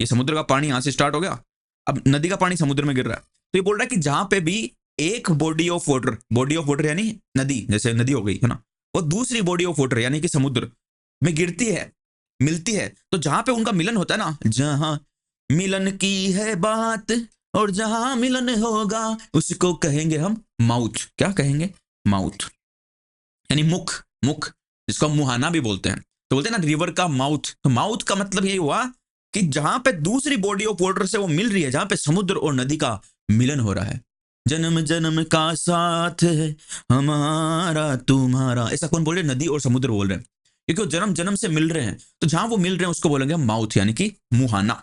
ये समुद्र का पानी यहाँ से स्टार्ट हो गया, अब नदी का पानी समुद्र में गिर रहा है। तो ये बोल रहा है कि जहां पे भी एक बॉडी ऑफ वाटर यानी नदी, जैसे नदी हो गई है ना, वो दूसरी बॉडी ऑफ वाटर यानी कि समुद्र में गिरती है, मिलती है, तो जहां पे उनका मिलन होता है ना, जहां मिलन की है बात और जहां मिलन होगा उसको कहेंगे हम माउथ। क्या कहेंगे? माउथ, यानी मुख। मुख जिसको हम मुहाना भी बोलते हैं। तो बोलते हैं ना रिवर का माउथ। तो माउथ का मतलब यही हुआ कि जहां पे दूसरी बॉडी ऑफ वाटर से वो मिल रही है, जहां पे समुद्र और नदी का मिलन हो रहा है। जन्म जन्म का साथ है हमारा तुम्हारा, ऐसा कौन बोल रहे? नदी और समुद्र बोल रहे हैं, क्योंकि वो जन्म जन्म से मिल रहे हैं। तो जहां वो मिल रहे हैं उसको बोलेंगे माउथ, यानी कि मुहाना।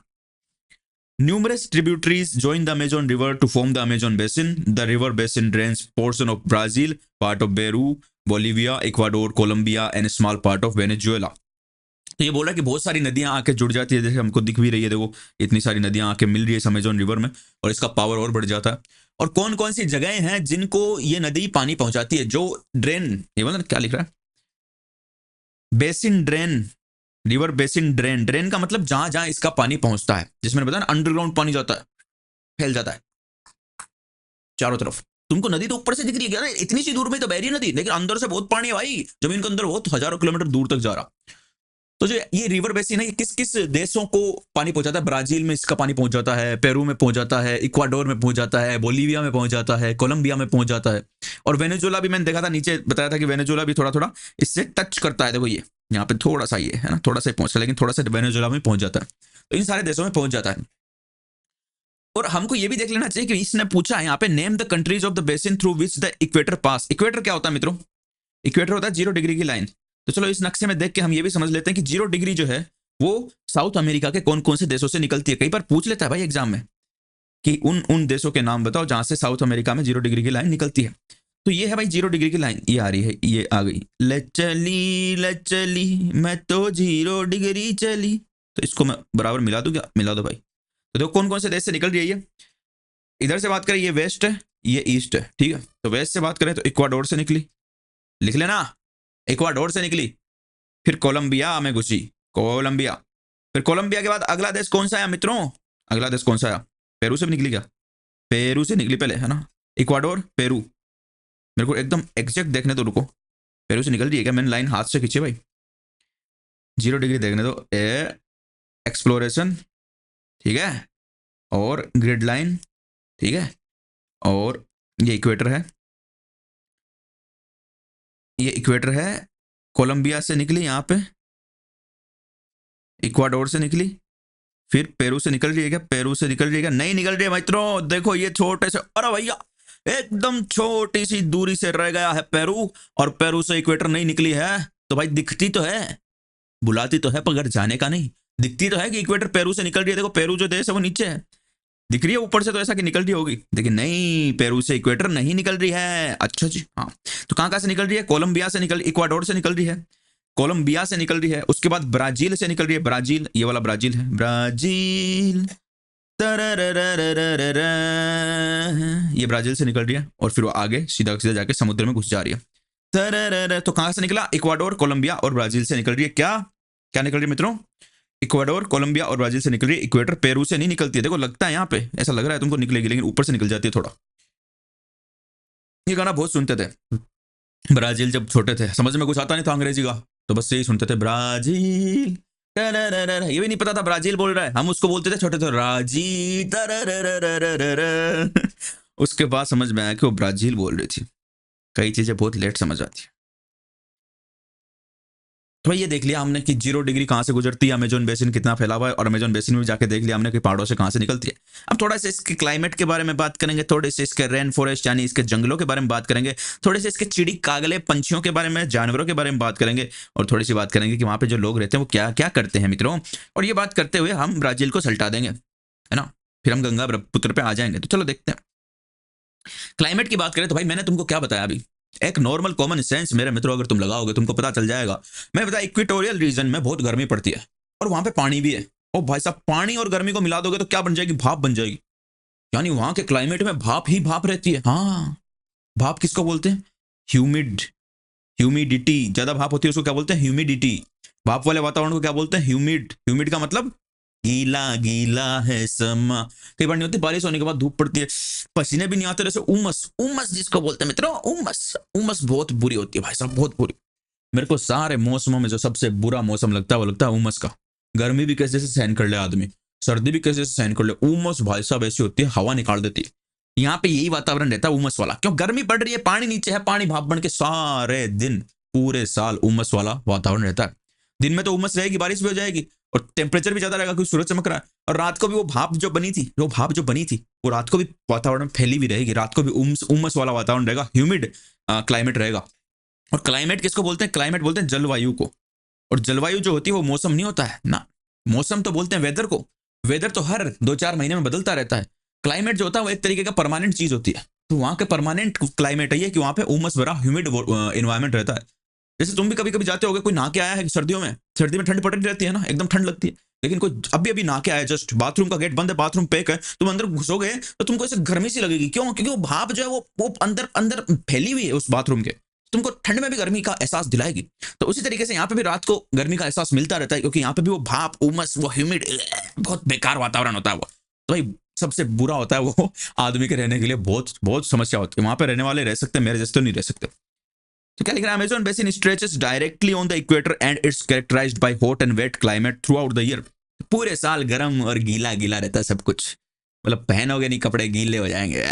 Numerous tributaries join the Amazon River to form the Amazon Basin. The river basin drains portion of Brazil, part of Peru, Bolivia, Ecuador, Colombia, and a small part of Venezuela. तो ये बोल रहा है कि बहुत सारी नदियां आके जुड़ जाती है, जैसे हमको दिख भी रही है, देखो इतनी सारी नदियां आके मिल रही है अमेजोन रिवर में, और इसका पावर और बढ़ जाता है। और कौन कौन सी जगहें हैं जिनको ये नदी पानी पहुंचाती है? जो ड्रेन, ये मतलब क्या लिख रहा है? Basin drain, river basin drain. Drain का मतलब जहां जहां इसका पानी पहुंचता है, जिसमें बताया ना अंडरग्राउंड पानी जाता है, फैल जाता है चारों तरफ। तुमको नदी तो ऊपर से दिख रही है क्या ना, इतनी सी दूर में तो बह रही है नदी, लेकिन अंदर से बहुत पानी है भाई, जमीन के अंदर बहुत हजारों किलोमीटर दूर तक जा रहा। तो जो ये रिवर बेसिन है, ये किस किस देशों को पानी पहुंचाता है? ब्राजील में इसका पानी पहुंच जाता है, पेरू में पहुंच जाता है, इक्वाडोर में पहुंच जाता है, बोलीविया में पहुंच जाता है, कोलंबिया में पहुंच जाता है, और वेनेजुएला भी मैंने देखा था, नीचे बताया था कि वेनेजुएला भी थोड़ा थोड़ा इससे टच करता है। देखो ये यहाँ पे थोड़ा सा ये है ना, थोड़ा सा पहुंचता है, लेकिन थोड़ा सा वेनेजुएला में पहुंच जाता है। तो इन सारे देशों में पहुंच जाता है। और हमको ये भी देख लेना चाहिए कि इसने पूछा है यहाँ पे, name the countries of the basin through which the equator pass. Equator क्या होता है मित्रों? इक्वेटर होता है 0 डिग्री की लाइन। तो चलो इस नक्शे में देख के हम ये भी समझ लेते हैं कि 0 डिग्री जो है वो साउथ अमेरिका के कौन कौन से देशों से निकलती है। कई बार पूछ लेता है भाई एग्जाम में कि उन उन देशों के नाम बताओ जहां से साउथ अमेरिका में 0 डिग्री की लाइन निकलती है। तो ये है भाई 0 डिग्री की लाइन, ये आ रही है, ये आ गई। ले चली मैं तो 0 डिग्री चली। तो इसको मैं बराबर मिला दूं क्या? मिला दो भाई। तो देखो कौन कौन से देश से निकल रही है ये। इधर से बात करें ये वेस्ट है, ये ईस्ट है, ठीक है। तो वेस्ट से बात करें तो इक्वाडोर से निकली, लिख लेना, इक्वाडोर से निकली। फिर कोलंबिया में घुसी, कोलंबिया। फिर कोलंबिया के बाद अगला देश कौन सा आया मित्रों? अगला देश कौन सा आया? पेरू से भी निकली क्या? पेरू से निकली पहले, है ना। इक्वाडोर, पेरू, मेरे को एकदम एग्जैक्ट देखने तो रुको। पेरू से निकल रही है क्या? मैंने लाइन हाथ से खींची भाई। 0 डिग्री देखने दो। एक्सप्लोरेशन, ठीक है, और ग्रिड लाइन, ठीक है, और ये इक्वेटर है, ये इक्वेटर है। कोलंबिया से निकली यहाँ पे, इक्वाडोर से निकली, फिर पेरू से निकल रही है क्या? पेरू से निकल रही है क्या? नहीं निकल रही है मित्रों। देखो ये छोटे से, अरे भैया एकदम छोटी सी दूरी से रह गया है पेरू, और पेरू से इक्वेटर नहीं निकली है। तो भाई दिखती तो है, बुलाती तो है, पर जाने का नहीं। दिखती तो है कि इक्वेटर पेरू से निकल रही है। देखो पेरू जो देश है वो नीचे है, दिख रही है ऊपर से तो ऐसा कि निकल रही होगी, लेकिन नहीं, पेरू से इक्वेटर नहीं निकल रही है। अच्छा जी, हाँ। तो कहाँ से निकल रही है? कोलंबिया से निकल, इक्वाडोर से निकल रही है, कोलंबिया से निकल रही है। उसके बाद ब्राजील से निकल रही है, ब्राजील, ये वाला ब्राजील है, ब्राजील, ये ब्राजील से निकल रही है, और फिर वो आगे सीधा सीधा जाके समुद्र में घुस जा रही है। तो कहाँ से निकला? इक्वाडोर, कोलंबिया और ब्राजील से निकल रही है। क्या क्या निकल रही है मित्रों? इक्वाडोर, कोलंबिया और ब्राजील से निकल रही है। इक्वेटर पेरू से नहीं निकलती है। देखो लगता है यहाँ पे ऐसा लग रहा है तुमको निकलेगी, लेकिन ऊपर से निकल जाती है थोड़ा। ये गाना बहुत सुनते थे ब्राजील, जब छोटे थे, समझ में कुछ आता नहीं था अंग्रेजी का, तो बस यही सुनते थे, ब्राजील। ये भी नहीं पता था ब्राजील बोल रहा है, हम उसको बोलते थे छोटे थे राजी। उसके बाद समझ में आया कि वो ब्राजील बोल रही थी। कई चीजें बहुत लेट समझ आती है। तो भाई ये देख लिया हमने कि 0 डिग्री कहाँ से गुजरती है, अमेजोन बेसिन कितना फैला हुआ है, और अमेजोन बेसिन में जाके देख लिया हमने कि पहाड़ों से कहाँ से निकलती है। अब थोड़ा सा इसके क्लाइमेट के बारे में बात करेंगे, थोड़े से इसके रेन फॉरेस्ट यानी इसके जंगलों के बारे में बात करेंगे, थोड़े से इसके चिड़ी कागले पंछियों के बारे में, जानवरों के बारे में बात करेंगे, और थोड़ी सी बात करेंगे कि वहाँ पे जो लोग रहते हैं वो क्या क्या करते हैं मित्रों। और ये बात करते हुए हम ब्राजील को सल्टा देंगे, है ना, फिर हम गंगा पुत्र पे आ जाएंगे। तो चलो देखते हैं। क्लाइमेट की बात करें तो भाई मैंने तुमको क्या बताया अभी, एक नॉर्मल कॉमन सेंस मेरे मित्रों अगर तुम लगाओगे तुमको पता चल जाएगा। मैं बता, इक्वेटोरियल रीजन में बहुत गर्मी पड़ती है और वहां पे पानी भी है। और भाई साहब पानी और गर्मी को मिला दोगे तो क्या बन जाएगी, भाप बन जाएगी। यानी वहां के क्लाइमेट में भाप ही भाप रहती है। हाँ, भाप किसको बोलते हैं, ह्यूमिड, ह्यूमिडिटी, ज्यादा भाप होती है उसको क्या बोलते हैं, ह्यूमिडिटी। भाप वाले वातावरण को क्या बोलते हैं, ह्यूमिड। ह्यूमिड का मतलब गीला गीला है समा। कई बार नहीं होती बारिश होने के बाद धूप पड़ती है, पसीने भी नहीं आते, जैसे उमस, उमस जिसको बोलते हैं मित्रों, उमस। उमस बहुत बुरी होती है भाई साहब, बहुत बुरी। मेरे को सारे मौसमों में जो सबसे बुरा मौसम लगता है वो लगता है उमस का। गर्मी भी कैसे से सहन कर ले आदमी, सर्दी भी कैसे से सहन कर ले, उमस भाई साहब ऐसी होती है हवा निकाल देती है। यहाँ पे यही वातावरण रहता है उमस वाला, क्यों, गर्मी पड़ रही है, पानी नीचे है, पानी भाप बन के सारे दिन पूरे साल उमस वाला वातावरण रहता है। दिन में तो उमस रहेगी, बारिश भी हो जाएगी, और टेम्परेचर भी ज्यादा रहेगा क्योंकि सूरज चमक रहा है। और रात को भी वो भाप जो बनी थी, वो भाप जो बनी थी वो रात को भी वातावरण में फैली भी रहेगी, रात को भी उमस उमस वाला वातावरण रहेगा, ह्यूमिड क्लाइमेट रहेगा। और क्लाइमेट किसको बोलते हैं, क्लाइमेट बोलते हैं जलवायु को। और जलवायु जो होती है वो मौसम नहीं होता है ना, मौसम तो बोलते हैं वेदर को। वेदर तो हर 2-4 महीने में बदलता रहता है। क्लाइमेट जो होता है वो एक तरीके का परमानेंट चीज होती है। तो वहां के परमानेंट क्लाइमेट है ये कि वहां पे उमस भरा ह्यूमिड इन्वायरमेंट रहता है। जैसे तुम भी कभी कभी जाते होगे, कोई नहा के आया है सर्दियों में, सर्दी में ठंड पड़ रहती है ना, एकदम ठंड लगती है। लेकिन कोई अभी अभी नहा के आया, जस्ट बाथरूम का गेट बंद है, बाथरूम पैक है, तुम अंदर घुसोगे तो तुमको ऐसे गर्मी सी लगेगी। क्यों, क्योंकि वो भाप जो है वो अंदर अंदर फैली हुई है उस बाथरूम के, तुमको ठंड में भी गर्मी का एहसास दिलाएगी। तो उसी तरीके से यहाँ पे भी रात को गर्मी का एहसास मिलता रहता है, क्योंकि यहाँ पे भी वो भाप, उमस, वो ह्यूमिड, बहुत बेकार वातावरण होता है वो। तो भाई सबसे बुरा होता है वो, आदमी के रहने के लिए बहुत बहुत समस्या होती है। वहां पे रहने वाले रह सकते हैं, मेरे जैसे तो नहीं रह सकते। तो क्या लिख रहा है, Amazon basin stretches directly on the equator and it's characterised by hot and wet climate throughout the year. पूरे साल गर्म और गीला गीला रहता है सब कुछ, मतलब पहनोगे नहीं कपड़े गीले हो जाएंगे।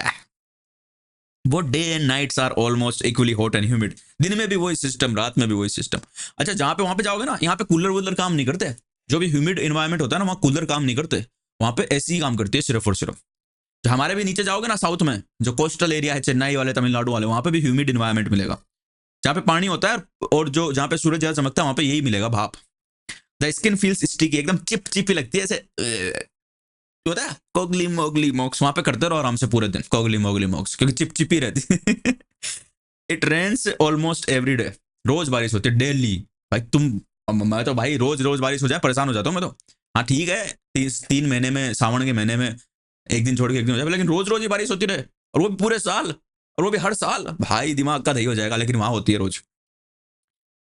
वो day and nights are almost equally hot and humid, दिन में भी वही सिस्टम, रात में भी वही सिस्टम। अच्छा, जहाँ पे वहां पे जाओगे ना, यहाँ पे कूलर वूलर काम नहीं करते। जो भी ह्यूमिड इन्वायरमेंट होता है ना, वहाँ कूलर काम नहीं करते, वहाँ पे एसी ही काम करती है सिर्फ और सिर्फ। जो हमारे भी नीचे जाओगे ना साउथ में, जो कोस्टल एरिया है, चेन्नई वाले, तमिलनाडु वाले, वहाँ पे भी ह्यूमिड इन्वायरमेंट मिलेगा, जहाँ पे पानी होता है, और जो जहाँ पे सूरज ज्यादा चमकता है वहाँ पे यही मिलेगा भाप। द स्किन फील्स स्टिकी, एकदम चिप चिपी लगती है ऐसे, होता है कोगली मोगली मोक्स, वहां पे करते रहो आराम से पूरे दिन कोगली मोगली मोक्स, क्योंकि चिपचिपी रहती है। It rains almost every day, रोज बारिश होती है, डेली। भाई तुम, मैं तो भाई रोज रोज बारिश हो जाए परेशान हो जाता हूँ मैं तो। हाँ ठीक है, 3 महीने में, सावन के महीने में एक दिन छोड़ के एक दिन हो जाए, लेकिन रोज रोज ही बारिश होती रहे, और वो भी पूरे साल, और वो भी हर साल, भाई दिमाग का दही हो जाएगा। लेकिन वहां होती है रोज,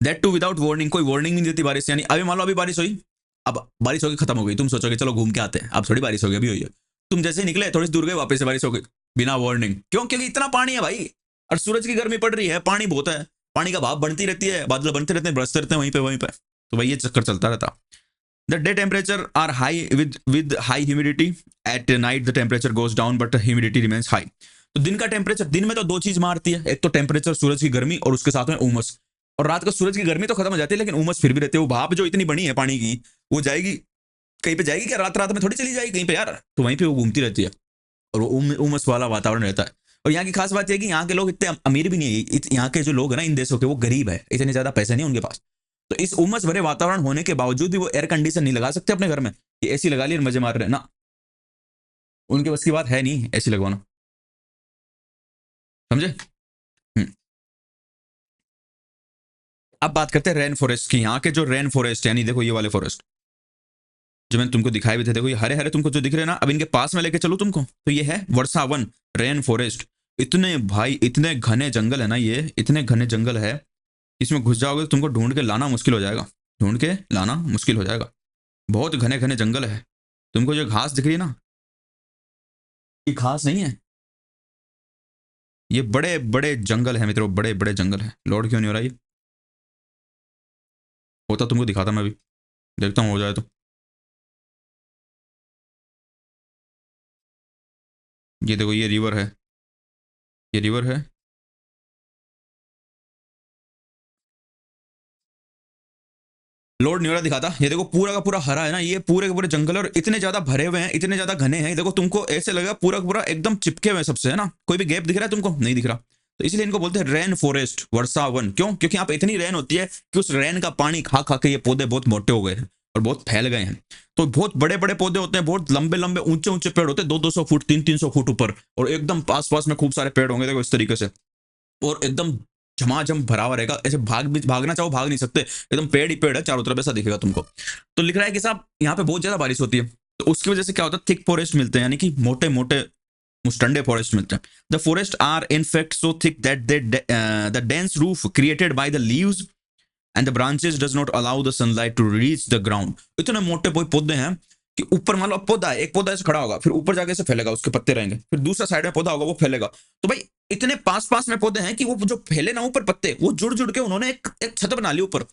दैट टू विदाउट वार्निंग, कोई वार्निंग नहीं देती बारिश। यानी अभी मान लो अभी बारिश हुई, अब बारिश होगी खत्म हो गई, तुम सोचोगे चलो घूम के आते हैं, अब थोड़ी बारिश होगी, अभी हुई है, तुम जैसे ही निकले थोड़ी सी दूर गए वापस से बारिश हो गई, बिना वार्निंग। क्यों, क्योंकि इतना पानी है भाई, और सूरज की गर्मी पड़ रही है, पानी बहुत है, पानी का भाप बनती रहती है, बादल बनते रहते हैं, बरसते रहते हैं वहीं पे वहीं पे। तो भाई ये चक्कर चलता रहता। The day temperature are high with high humidity, at night the temperature goes down but humidity remains high. तो दिन का टेम्परेचर, दिन में तो दो चीज मारती है, एक तो टेम्परेचर सूरज की गर्मी और उसके साथ में उमस। और रात को सूरज की गर्मी तो खत्म हो जाती है, लेकिन उमस फिर भी रहती है। वो भाप जो इतनी बनी है पानी की, वो जाएगी कहीं पे, जाएगी क्या, रात रात में थोड़ी चली जाएगी कहीं पे यार, तो वहीं पे वो घूमती रहती है, और वो उमस वाला वातावरण रहता है। और यहाँ की खास बात यह है कि यहाँ के लोग इतने अमीर भी नहीं है, यहाँ के जो लोग हैं ना इन देशों के, वो गरीब है, इतने ज्यादा पैसे नहीं उनके पास। तो इस उमस भरे वातावरण होने के बावजूद भी वो एयर कंडीशन नहीं लगा सकते अपने घर में, ये एसी लगा लिए मजे मार रहे हैं ना, उनके बस की बात है नहीं एसी लगवाना, समझे। अब बात करते हैं रेन फॉरेस्ट की। यहाँ के जो रेन फॉरेस्ट, यानी देखो ये वाले फॉरेस्ट जो मैंने तुमको दिखाए भी थे, देखो ये हरे हरे तुमको जो दिख रहे हैं ना, अब इनके पास में लेके चलो तुमको, तो ये है वर्षावन रेन फॉरेस्ट। इतने भाई, इतने घने जंगल है ना ये, इतने घने जंगल है, इसमें घुस जाओगे तो तुमको ढूंढ के लाना मुश्किल हो जाएगा, ढूंढ के लाना मुश्किल हो जाएगा। बहुत घने घने जंगल है। तुमको जो घास दिख रही है ना, ये घास नहीं है, ये बड़े बड़े जंगल है मित्रों, बड़े बड़े जंगल है। लोड क्यों नहीं हो रहा ये, होता तुमको दिखाता मैं अभी, देखता हूँ हो जाए तो। ये देखो ये रिवर है, ये रिवर है, लोड नहीं हो रहा दिखाता, ये देखो पूरा का पूरा हरा है ना, ये पूरे के पूरे जंगल है और इतने ज्यादा भरे हुए हैं, इतने ज्यादा घने हैं, देखो तुमको ऐसे लगेगा पूरा का पूरा एकदम चिपके हुए हैं सबसे, है ना, कोई भी गैप दिख रहा है तुमको? नहीं दिख रहा। तो इसलिए इनको बोलते हैं रेन फॉरेस्ट, वर्षा वन। क्यों? क्योंकि यहाँ पे इतनी रेन होती है कि उस रेन का पानी खा खा के ये पौधे बहुत मोटे हो गए हैं और बहुत फैल गए हैं। तो बहुत बड़े बड़े पौधे होते हैं, बहुत लंबे लंबे ऊंचे ऊंचे पेड़ होते हैं, 200-200 फुट 300-300 फुट ऊपर, और एकदम पास पास में खूब सारे पेड़ होंगे, देखो इस तरीके से, और एकदम झमाझम भरा हुआ रहेगा, ऐसे भागना चाहो भाग नहीं सकते, एकदम पेड़ ही पेड़ है चारों तरफ, ऐसा दिखेगा तुमको। तो लिख रहा है कि साहब यहाँ पे बहुत ज्यादा बारिश होती है, तो उसकी वजह से क्या होता है, थिक फॉरेस्ट मिलते हैं, यानी कि मोटे मोटे मुस्टंडे फॉरेस्ट मिलते हैं। The forests are in fact so thick that the dense roof created by the leaves and the branches does not allow the sunlight to reach the ground. इतने मोटे पौधे हैं कि ऊपर मान लो पौधा है, एक पौधा ऐसे खड़ा होगा, फिर ऊपर जाके ऐसे फैलेगा, उसके पत्ते रहेंगे, फिर दूसरा साइड में पौधा होगा, वो फैलेगा। तो भाई इतने पास पास में पौधे हैं कि वो जो फैले ना ऊपर पत्ते, वो जुड़ जुड़ के उन्होंने एक छत बना ली ऊपर,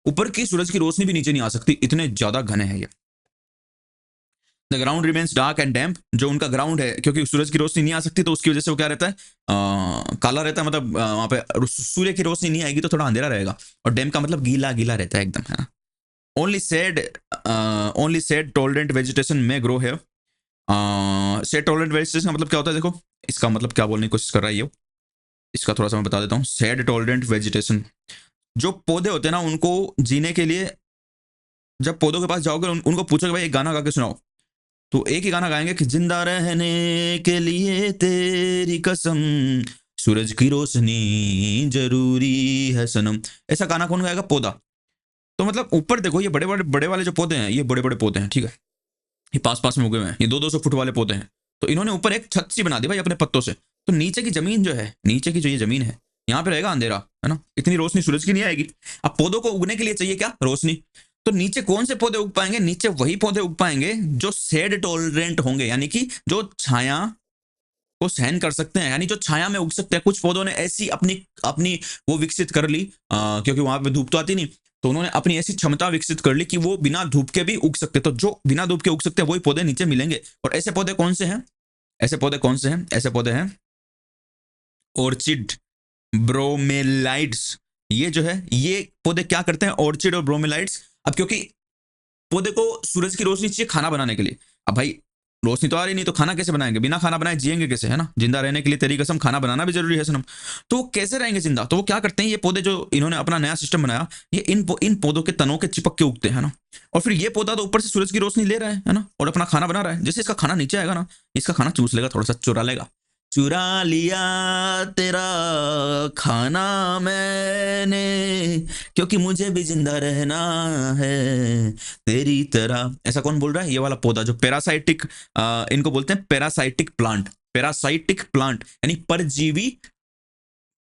ऊपर की सूरज की रोशनी भी नीचे नहीं आ सकती, इतने ज्यादा घने हैं ये। The ground remains dark and damp, जो उनका ग्राउंड है, क्योंकि सूरज की रोशनी नहीं आ सकती तो उसकी वजह से वो क्या रहता है, काला रहता है, मतलब वहां पे सूर्य की रोशनी नहीं आएगी तो थोड़ा अंधेरा रहेगा, और डैम्प का मतलब गीला गीला रहता है एकदम, है ना। ओनली सेड टॉलरेंट वेजिटेशन में ग्रो है। सेड टॉलरेंट वेजिटेशन का मतलब क्या होता है, देखो इसका मतलब क्या बोलने की कोशिश कर रहा है ये, इसका थोड़ा सा मैं बता देता हूँ। सेड टॉलरेंट वेजिटेशन, जो पौधे होते हैं ना, उनको जीने के लिए जब पौधों के पास जाओगे, उनको पूछोगे भाई एक गाना गा के सुनाओ, तो एक ही गाना गाएंगे कि जिंदा रहने के लिए तेरी कसम, सूरज की रोशनी जरूरी है सनम, ऐसा गाना कौन गाएगा? पौधा। तो मतलब ऊपर देखो, ये बड़े वाले जो पौधे हैं, ये बड़े बड़े पौधे हैं, ठीक है, ये पास पास में उगे हुए हैं, ये 200-200 फुट वाले पौधे हैं, तो इन्होंने ऊपर एक छत सी बना दी भाई अपने पत्तों से, तो नीचे की जमीन जो है, नीचे की जो ये जमीन है, यहाँ पे रहेगा अंधेरा, है ना, इतनी रोशनी सूरज की नहीं आएगी। अब पौधों को उगने के लिए चाहिए क्या? रोशनी। तो नीचे कौन से पौधे उग पाएंगे? नीचे वही पौधे उग पाएंगे जो शेड टॉलरेंट होंगे, यानी कि जो छाया को सहन कर सकते हैं, यानी जो छाया में उग सकते हैं। कुछ पौधों ने ऐसी अपनी अपनी वो विकसित कर ली, क्योंकि वहां पे धूप तो आती नहीं, तो उन्होंने अपनी ऐसी क्षमता विकसित कर ली कि वो बिना धूप के भी उग सकते, तो जो बिना धूप के उग सकते हैं वही पौधे नीचे मिलेंगे। और ऐसे पौधे कौन से हैं? ऐसे पौधे कौन से हैं? ऐसे पौधे हैं ऑर्चिड, ब्रोमेलाइड्स। ये जो है, ये पौधे क्या करते हैं? ऑर्चिड और ब्रोमेलाइड्स। अब क्योंकि पौधे को सूरज की रोशनी चाहिए खाना बनाने के लिए, अब भाई रोशनी तो आ रही नहीं, तो खाना कैसे बनाएंगे? बिना खाना बनाए जिएंगे कैसे, है ना? जिंदा रहने के लिए तेरी कसम खाना बनाना भी जरूरी है सनम। तो वो कैसे रहेंगे जिंदा? तो वो क्या करते हैं, ये पौधे जो इन्होंने अपना नया सिस्टम बनाया, ये इन पौधों के तनों के चिपक के उगते हैं ना, और फिर ये पौधा तो ऊपर से सूरज की रोशनी ले रहा है ना, और अपना खाना बना रहा है। जैसे इसका खाना नीचे आएगा ना, इसका खाना चूस लेगा, थोड़ा सा चुरा लेगा। चुरा लिया तेरा खाना मैंने, क्योंकि मुझे भी जिंदा रहना है तेरी तरह। ऐसा कौन बोल रहा है? ये वाला पौधा जो पैरासाइटिक, इनको बोलते हैं पैरासाइटिक प्लांट। पैरासाइटिक प्लांट यानी परजीवी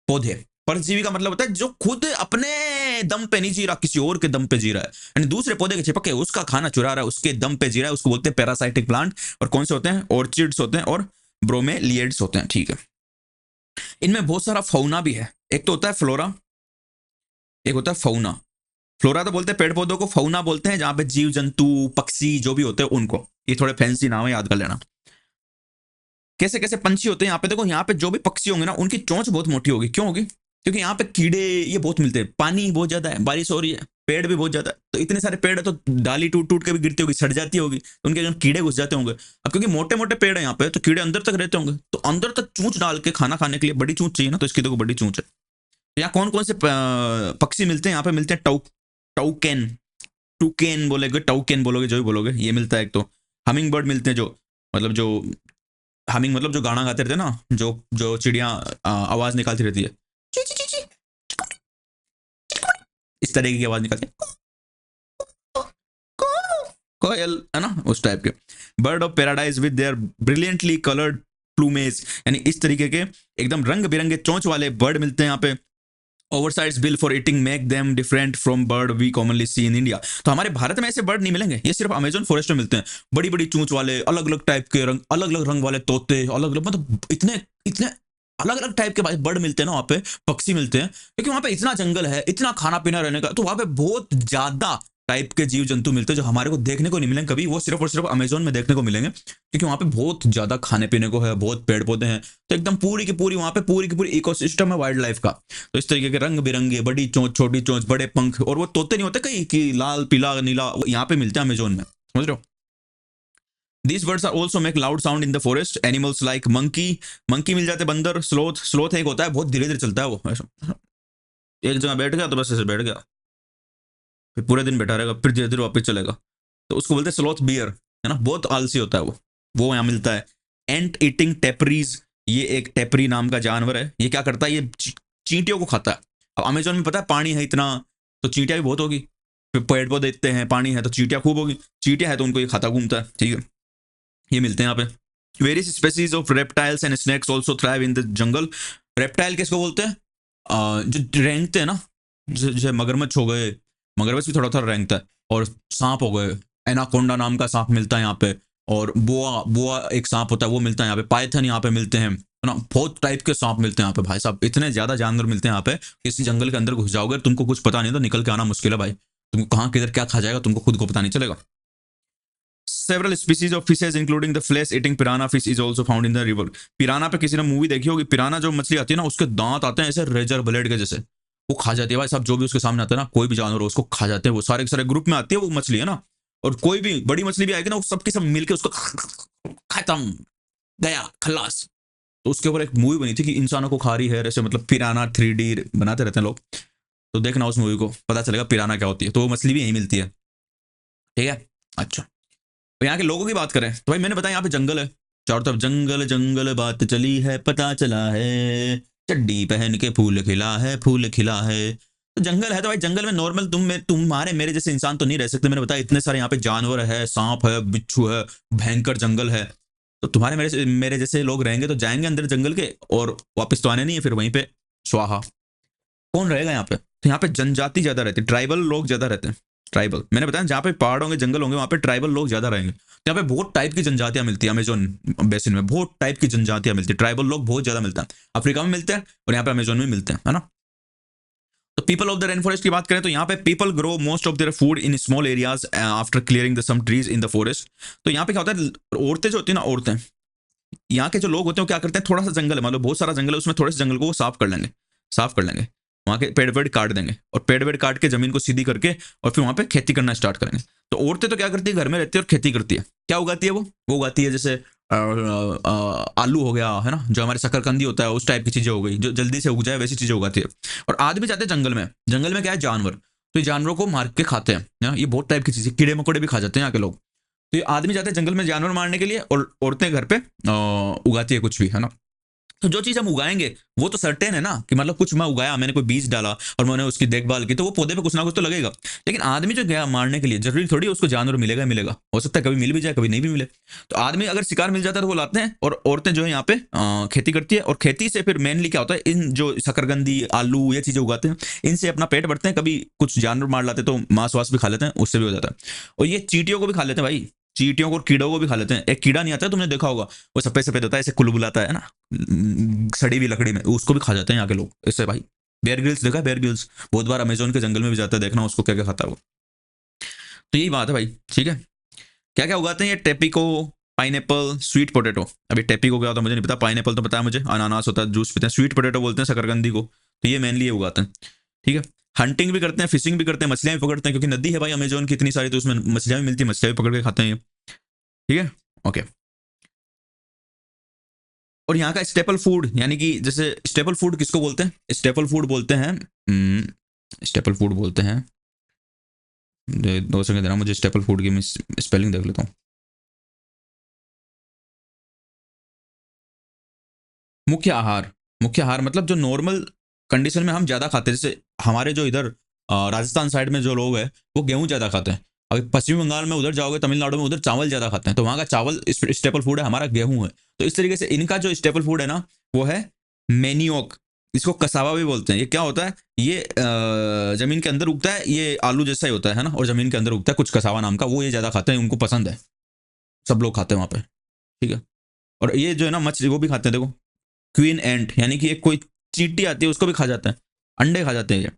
पौधे। परजीवी का मतलब होता है जो खुद अपने दम पे नहीं जी रहा, किसी और के दम पे जी रहा है, यानी दूसरे पौधे के चिपक के उसका खाना चुरा रहा है, उसके दम पे जी रहा है, उसको बोलते हैं पैरासाइटिक प्लांट। और कौन से होते हैं? ऑर्चिड्स होते हैं और ब्रोमेलियड्स होते हैं, ठीक है। इनमें बहुत सारा फौना भी है, एक तो होता है फ्लोरा, एक होता है फौना। फ्लोरा तो बोलते हैं पेड़ पौधों को, फौना बोलते हैं जहां पे जीव जंतु पक्षी जो भी होते हैं उनको। ये थोड़े फैंसी नाम है, याद कर लेना। कैसे कैसे पंछी होते हैं यहाँ पे, देखो यहाँ पे जो भी पक्षी होंगे ना, उनकी चोंच बहुत मोटी होगी। क्यों होगी? क्योंकि यहाँ पे कीड़े ये बहुत मिलते हैं, पानी बहुत ज्यादा है, बारिश हो रही है, पेड़ भी बहुत ज्यादा है, तो इतने सारे पेड़ है तो डाली टूट टूट के भी गिरती होगी, सड़ जाती होगी, तो उनके कीड़े घुस जाते होंगे। अब क्योंकि मोटे मोटे पेड़ है यहाँ पे, तो कीड़े अंदर तक रहते होंगे, तो अंदर तक चूंच डाल के खाना खाने के लिए बड़ी चूंच चाहिए ना, तो इसकी देखो बड़ी चूंच है। यहाँ कौन कौन से पक्षी मिलते हैं? यहाँ पे मिलते हैं टाउकेन, टूकेन बोलोगे, टाउकेन बोलोगे, जो भी बोलोगे, ये मिलता है एक तो। हमिंग बर्ड मिलते हैं, जो मतलब जो हमिंग मतलब जो गाना गाते रहते हैं ना, जो जो चिड़िया आवाज निकालती रहती है, ची ची ची ची, इस तरीके की आवाज निकालती है, कोयल, है ना, उस टाइप के। Bird of paradise with their brilliantly coloured plumage, यानी इस तरीके के एकदम रंग बिरंगे चोंच वाले बर्ड मिलते हैं यहाँ पे। Oversize bill for eating make them different from bird we commonly see in India. तो हमारे भारत में ऐसे बर्ड नहीं मिलेंगे, ये सिर्फ अमेजोन फॉरेस्ट में मिलते हैं। बड़ी बड़ी चूंच वाले, अलग अलग टाइप के रंग, अलग अलग रंग वाले तोते, अलग अलग, मतलब इतने इतने अलग अलग टाइप के बर्ड मिलते हैं ना वहाँ पे, पक्षी मिलते हैं, क्योंकि वहाँ पे इतना जंगल है, इतना खाना पीना रहने का, तो वहाँ पे बहुत ज्यादा टाइप के जीव जंतु मिलते हैं जो हमारे को देखने को नहीं मिलेंगे कभी, वो सिर्फ और सिर्फ अमेजोन में देखने को मिलेंगे, क्योंकि वहाँ पे बहुत ज्यादा खाने पीने को है, बहुत पेड़ पौधे हैं, तो एकदम पूरी की पूरी वहाँ पे पूरी की पूरी इकोसिस्टम है वाइल्ड लाइफ का। तो इस तरीके के रंग बिरंगे, बड़ी चोंच छोटी चोंच बड़े पंख, और वो तोते नहीं होते कहीं कि लाल पीला नीला, यहाँ पे मिलते हैं अमेजोन में, समझ रहे हो। These birds are also make loud sound in the forest. Animals like monkey मिल जाते, बंदर, स्लोथ एक होता है बहुत धीरे धीरे चलता है वो, एक जगह बैठ गया तो बस ऐसे बैठ गया, फिर पूरे दिन बैठा रहेगा, फिर धीरे धीरे वापस चलेगा, तो उसको बोलते हैं स्लोथ बियर, है ना, बहुत आलसी होता है वो यहाँ मिलता है। एंट ईटिंग टेपरीज, ये एक टेपरी नाम का जानवर है, ये क्या करता है, ये चींटियों को खाता है। अब अमेजोन में पता है पानी है इतना, तो चींटियाँ भी बहुत होगी, फिर पेड़ पौधे इतने हैं, पानी है तो चींटियाँ खूब होगी, चींटियाँ है तो उनको ये खाता घूमता है, ठीक है, ये मिलते हैं यहाँ पे। Various species of reptiles and snacks also thrive in the jungle. Reptile किसको बोलते हैं, जो रेंगते हैं ना, जैसे मगरमच्छ हो गए, मगरमच्छ भी थोड़ा थोड़ा रेंगता है, और सांप हो गए, एनाकोंडा नाम का सांप मिलता है यहाँ पे, और बोआ बोआ एक सांप होता है वो मिलता है यहाँ पे, पाइथन यहाँ पे मिलते हैं, है ना, बहुत टाइप के सांप मिलते हैं यहाँ पे भाई साहब, इतने ज्यादा जानवर मिलते हैं यहाँ पे, किसी जंगल के अंदर घुस जाओगे तुमको कुछ पता नहीं तो निकल के आना मुश्किल है भाई, तुमको कहाँ किधर क्या खा जाएगा तुमको खुद को पता नहीं चलेगा। Several species of fishes including the flesh eating piranha fish is also found in the river। पिराना पे किसी ने मूवी देखी होगी, पिराना जो मछली आती है ना उसके दांत आते हैं ऐसे रेजर ब्लेड के जैसे, वो खा जाती है भाई साहब, जो भी उसके सामने आता है ना, कोई भी जानवर हो उसको खा जाते हैं, वो सारे के सारे ग्रुप में आती है वो मछली, है ना, और कोई भी बड़ी मछली भी आएगी ना, वो सबके सब मिलके उसको खत्म, गया खल्लास। तो उसके ऊपर एक मूवी बनी थी कि इंसानों को खा रही है ऐसे, मतलब पिराना 3D बनाते रहते हैं लोग, तो देखना उस मूवी को, पता चलेगा पिराना क्या होती है, तो वो मछली भी यही मिलती है, ठीक है। अच्छा, तो यहाँ के लोगों की बात करें तो भाई मैंने बताया यहाँ पे जंगल है, चारों तरफ जंगल जंगल, बात चली है पता चला है, चड्डी पहन के फूल खिला है, फूल खिला है, तो जंगल है, तो भाई जंगल में नॉर्मल तुम्हारे मेरे जैसे इंसान तो नहीं रह सकते, मैंने बताया इतने सारे यहाँ पे जानवर है, सांप है, बिच्छू है, भयंकर जंगल है, तो तुम्हारे मेरे जैसे लोग रहेंगे तो जाएंगे अंदर जंगल के, और वापस तो आने नहीं है, फिर वहीं पे स्वाहा, कौन रहेगा यहाँ पे, तो यहाँ पे जनजाति ज्यादा रहती है, ट्राइबल लोग ज्यादा रहते हैं, ट्राइबल मैंने बताया जहाँ पे पहाड़ होंगे जंगल होंगे वहाँ पे ट्राइबल लोग ज्यादा रहेंगे, तो यहाँ पे बहुत टाइप की जनजातियां मिलती है, अमेजोन बेसिन में बहुत टाइप की जनजातियां मिलती है, ट्राइबल लोग बहुत ज्यादा मिलते हैं, अफ्रीका में मिलते हैं और यहाँ पे अमेजोन में मिलते हैं, है ना। तो people of the rain forest की बात करें तो यहाँ पे people grow most of their food in small areas after clearing the some trees in the forest. तो यहाँ पे क्या होता है, औरतें जो होती है ना, औरतें यहाँ के जो लोग होते हैं वो क्या करते हैं, थोड़ा सा जंगल है, मतलब बहुत सारा जंगल है, उसमें थोड़े से जंगल को वो साफ कर लेंगे, साफ कर लेंगे, वहाँ के पेड़ पेड़ काट देंगे, और पेड़ पेड़ काट के जमीन को सीधी करके और फिर वहाँ पे खेती करना स्टार्ट करेंगे। तो औरतें तो क्या करती है, घर में रहती है और खेती करती है, क्या उगाती है वो उगाती है जैसे आलू हो गया, है ना, जो हमारे शकरकंदी होता है उस टाइप की चीजें हो गई, जो जल्दी से उग जाए वैसी चीजें उगाती है। और आदमी जाते हैं जंगल में, जंगल में क्या है, जानवर, तो ये जानवरों को मार के खाते हैं, है ना, ये बहुत टाइप की चीजें, कीड़े मकोड़े भी खा जाते हैं यहाँ के लोग, तो ये आदमी जाते हैं जंगल में जानवर मारने के लिए, और औरतें घर पे उगाती है कुछ भी, है ना। तो जो चीज हम उगाएंगे वो तो सर्टेन है ना, कि मतलब कुछ मैं उगाया, मैंने कोई बीज डाला और मैंने उसकी देखभाल की, तो वो पौधे पे कुछ ना कुछ तो लगेगा। लेकिन आदमी जो गया मारने के लिए, जरूरी थोड़ी उसको जानवर मिलेगा ही मिलेगा, हो सकता है कभी मिल भी जाए कभी नहीं भी मिले। तो आदमी अगर शिकार मिल जाता है तो वो लाते हैं, और औरतें जो है यहाँ पे खेती करती है, और खेती से फिर मेनली क्या होता है, इन जो शकरकंदी आलू ये चीजें उगाते हैं इनसे अपना पेट भरते हैं, कभी कुछ जानवर मार लाते तो मांस वास भी खा लेते हैं, उससे भी हो जाता है। और ये चींटियों को भी खा लेते हैं भाई, चींटियों को और कीड़ों को भी खा लेते हैं। एक कीड़ा नहीं आता है, तुमने देखा होगा, वो सफेद सफेद होता है, ऐसे कुलबुलाता है ना, सड़ी हुई लकड़ी में, उसको भी खा जाते हैं यहाँ के लोग इससे भाई। बेयर ग्रिल्स देखा है, बेयर ग्रिल्स बहुत बार अमेजोन के जंगल में भी जाता है, देखना उसको क्या क्या खाता है वो। तो यही बात है भाई, ठीक है। क्या क्या उगाते हैं ये, टेपिको, पाइनएप्पल, स्वीट पोटैटो। अभी टेपिको क्या होता है मुझे नहीं पता, पाइनएप्पल तो पता है मुझे, अनानास होता है जूस पीते हैं, स्वीट पोटैटो बोलते हैं शकरकंदी को, तो ये मेनली ये उगाते हैं, ठीक है। हंटिंग भी करते हैं, फिशिंग भी करते हैं, मछलियां भी पकड़ते हैं, क्योंकि नदी है भाई अमेजोन की इतनी सारी, तो उसमें मछलियां भी मिलती है, मछलियां भी पकड़ के खाते हैं ये, ठीक है, ओके। और यहाँ का स्टेपल फूड, यानी कि जैसे स्टेपल फूड किसको बोलते हैं, स्टेपल फूड बोलते हैं, स्टेपल फूड बोलते हैं, 2 सेकंड देना मुझे, स्टेपल फूड की मैं स्पेलिंग देख लेता हूँ। मुख्य आहार, मुख्य आहार मतलब जो नॉर्मल कंडीशन में हम ज्यादा खाते हैं, जैसे हमारे जो इधर राजस्थान साइड में जो लोग हैं वो गेहूं ज्यादा खाते हैं, अभी पश्चिमी बंगाल में उधर जाओगे, तमिलनाडु में उधर चावल ज्यादा खाते हैं, तो वहाँ का चावल स्टेपल फूड है, हमारा गेहूं है। तो इस तरीके से इनका जो स्टेपल फूड है ना वो है मेनियोक, इसको कसावा भी बोलते हैं। ये क्या होता है, ये जमीन के अंदर उगता है, ये आलू जैसा ही होता है ना, और जमीन के अंदर उगता है, कुछ कसावा नाम का, वो ये ज्यादा खाते हैं, उनको पसंद है, सब लोग खाते हैं वहाँ पे, ठीक है। और ये जो है ना मछली वो भी खाते हैं, देखो क्वीन एंट, यानी कि एक कोई चींटी आती है उसको भी खा जाते हैं, अंडे खा जाते हैं ये।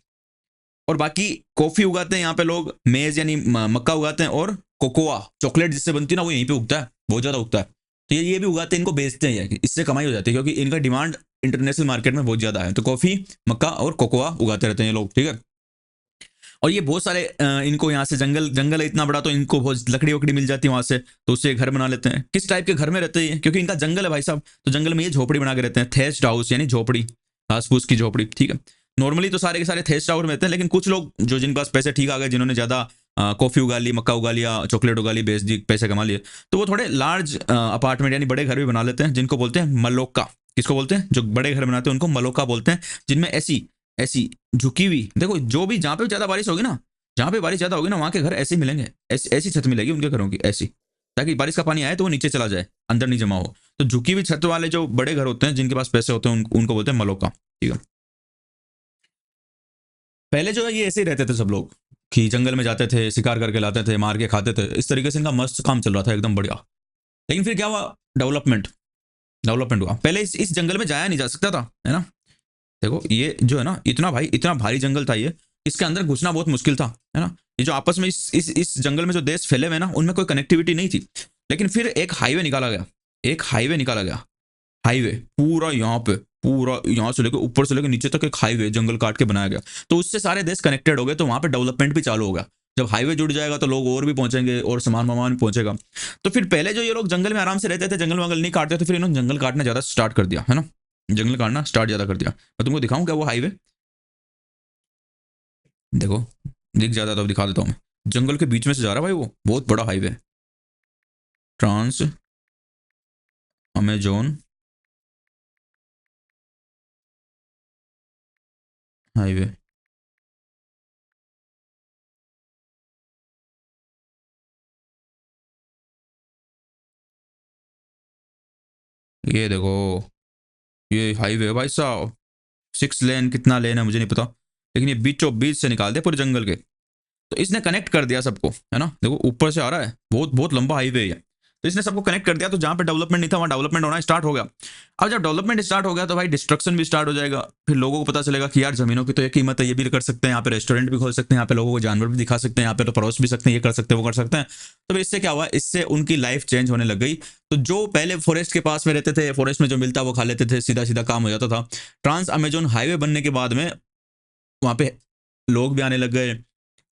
और बाकी कॉफी उगाते हैं यहाँ पे लोग, मेज यानी मक्का उगाते हैं, और कोकोआ चॉकलेट जिससे बनती है ना वो यहीं पे उगता है, बहुत ज्यादा उगता है। तो ये भी उगाते हैं, इनको बेचते हैं, ये इससे कमाई हो जाती है क्योंकि इनका डिमांड इंटरनेशनल मार्केट में बहुत ज्यादा है। तो कॉफी, मक्का और कोकोआ उगाते रहते हैं ये लोग, ठीक है। और ये बहुत सारे इनको यहाँ से जंगल जंगल है इतना बड़ा, तो इनको बहुत लकड़ी वकड़ी मिल जाती है वहां से, तो उससे घर बना लेते हैं। किस टाइप के घर में रहते हैं, क्योंकि इनका जंगल है भाई साहब, तो जंगल में ये झोपड़ी बना के रहते हैं, थेस्ट हाउस यानी झोपड़ी, घास फूस की झोपड़ी, ठीक है। नॉर्मली तो सारे के सारे थेस्ट हाउस में रहते हैं, लेकिन कुछ लोग जो जिनके पास पैसे ठीक आ गए, जिन्होंने ज्यादा कॉफी उगा ली, मक्का उगा लिया, चॉकलेट उगा ली, बेच दी, पैसे कमा लिए, तो वो थोड़े लार्ज अपार्टमेंट यानी बड़े घर भी बना लेते हैं, जिनको बोलते हैं मलोका। किसको बोलते हैं, जो बड़े घर बनाते हैं उनको मलोका बोलते हैं, जिनमें ऐसी ऐसी झुकी हुई, देखो जो भी जहाँ पे ज्यादा बारिश होगी ना, जहाँ पे बारिश ज्यादा होगी ना वहाँ के घर ऐसे ही मिलेंगे, ऐसी ऐसी छत मिलेगी उनके घरों की ऐसी, ताकि बारिश का पानी आए तो वो नीचे चला जाए, अंदर नहीं जमा हो। तो झुकी हुई छत वाले जो बड़े घर होते हैं, जिनके पास पैसे होते हैं, उनको बोलते हैं मलोका, ठीक है। पहले जो है ये ऐसे ही रहते थे सब लोग, कि जंगल में जाते थे, शिकार करके लाते थे, मार के खाते थे, इस तरीके से इनका मस्त काम चल रहा था, एकदम बढ़िया। लेकिन फिर क्या हुआ, डेवलपमेंट डेवलपमेंट हुआ। पहले इस जंगल में जाया नहीं जा सकता था, है ना। देखो ये जो है ना, इतना भाई इतना भारी जंगल था ये, इसके अंदर घुसना बहुत मुश्किल था, है ना। ये जो आपस में इस जंगल में जो देश फैले हुए ना, उनमें कोई कनेक्टिविटी नहीं थी। लेकिन फिर एक हाईवे निकाला गया, एक हाईवे निकाला गया, हाईवे पूरा यहाँ पे, पूरा यहाँ से लेकर ऊपर से लेकर नीचे तक एक हाईवे जंगल काट के बनाया गया। तो उससे सारे देश कनेक्टेड हो गए, तो वहां पे डेवलपमेंट भी चालू होगा। जब हाईवे जुड़ जाएगा तो लोग और भी पहुंचेंगे, और सामान वामान भी पहुंचेगा। तो फिर पहले जो ये लोग जंगल में आराम से रहते थे, जंगल वंगल नहीं काटते थे, फिर इन्होंने जंगल काटना ज्यादा स्टार्ट कर दिया, है ना। जंगल काटना स्टार्ट ज्यादा कर दिया। मैं तुमको दिखाऊं क्या वो हाईवे, देखो, दिख जाता तो दिखा देता हूँ मैं। जंगल के बीच में से जा रहा है भाई, वो बहुत बड़ा हाईवे, ट्रांस अमेजोन हाईवे। ये देखो, ये हाईवे है भाई साहब, 6 लेन, कितना लेन है मुझे नहीं पता, लेकिन ये बीचों बीच से निकाल दिया पूरे जंगल के। तो इसने कनेक्ट कर दिया सबको, है ना। देखो ऊपर से आ रहा है, बहुत बहुत लंबा हाईवे है। तो इसने सबको कनेक्ट कर दिया, तो जहां पे डेवलपमेंट नहीं था वहां डेवलपमेंट होना स्टार्ट हो गया। अब जब डेवलपमेंट स्टार्ट हो गया तो भाई डिस्ट्रक्शन भी स्टार्ट हो जाएगा। फिर लोगों को पता चलेगा कि यार जमीनों की तो ये कीमत है, ये भी कर सकते हैं, यहाँ पे रेस्टोरेंट भी खोल सकते हैं, यहाँ पे लोगों को जानवर भी दिखा सकते हैं, यहाँ पे तो परोस भी सकते हैं, ये कर सकते हैं, वो कर सकते हैं। तो फिर इससे क्या हुआ, इससे उनकी लाइफ चेंज होने लग गई। तो जो पहले फॉरेस्ट के पास में रहते थे, फॉरेस्ट में जो मिलता वो खा लेते थे, सीधा सीधा काम हो जाता था। ट्रांस अमेजोन हाईवे बनने के बाद में वहां पे लोग भी आने लग गए,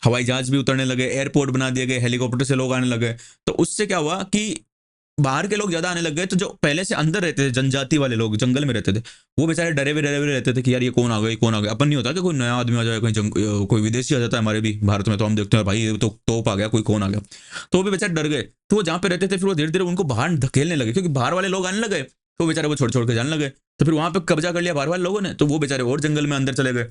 हवाई जहाज भी उतरने लगे, एयरपोर्ट बना दिए गए, हेलीकॉप्टर से लोग आने लगे। तो उससे क्या हुआ कि बाहर के लोग ज्यादा आने लग गए। तो जो पहले से अंदर रहते थे, जनजाति वाले लोग जंगल में रहते थे, वो बेचारे डरे हुए रहते थे कि यार ये कौन आ गया, ये कौन आ गया। अपन नहीं होता कि कोई नया आदमी आ जाए, कोई विदेशी आ जाता है हमारे भी भारत में, तो हम देखते हैं भाई ये तो तोप आ गया, कोई कौन आ गया। तो वो भी बेचारे डर गए। तो वो जहाँ पे रहते थे फिर वो धीरे धीरे उनको बाहर धकेलने लगे, क्योंकि बाहर वाले लोग आने लगे, तो वो बेचारे वो छोड़ छोड़ के जाने लगे। तो फिर वहां पे कब्जा कर लिया बाहर वाले लोगों ने, तो वो बेचारे और जंगल में अंदर चले गए।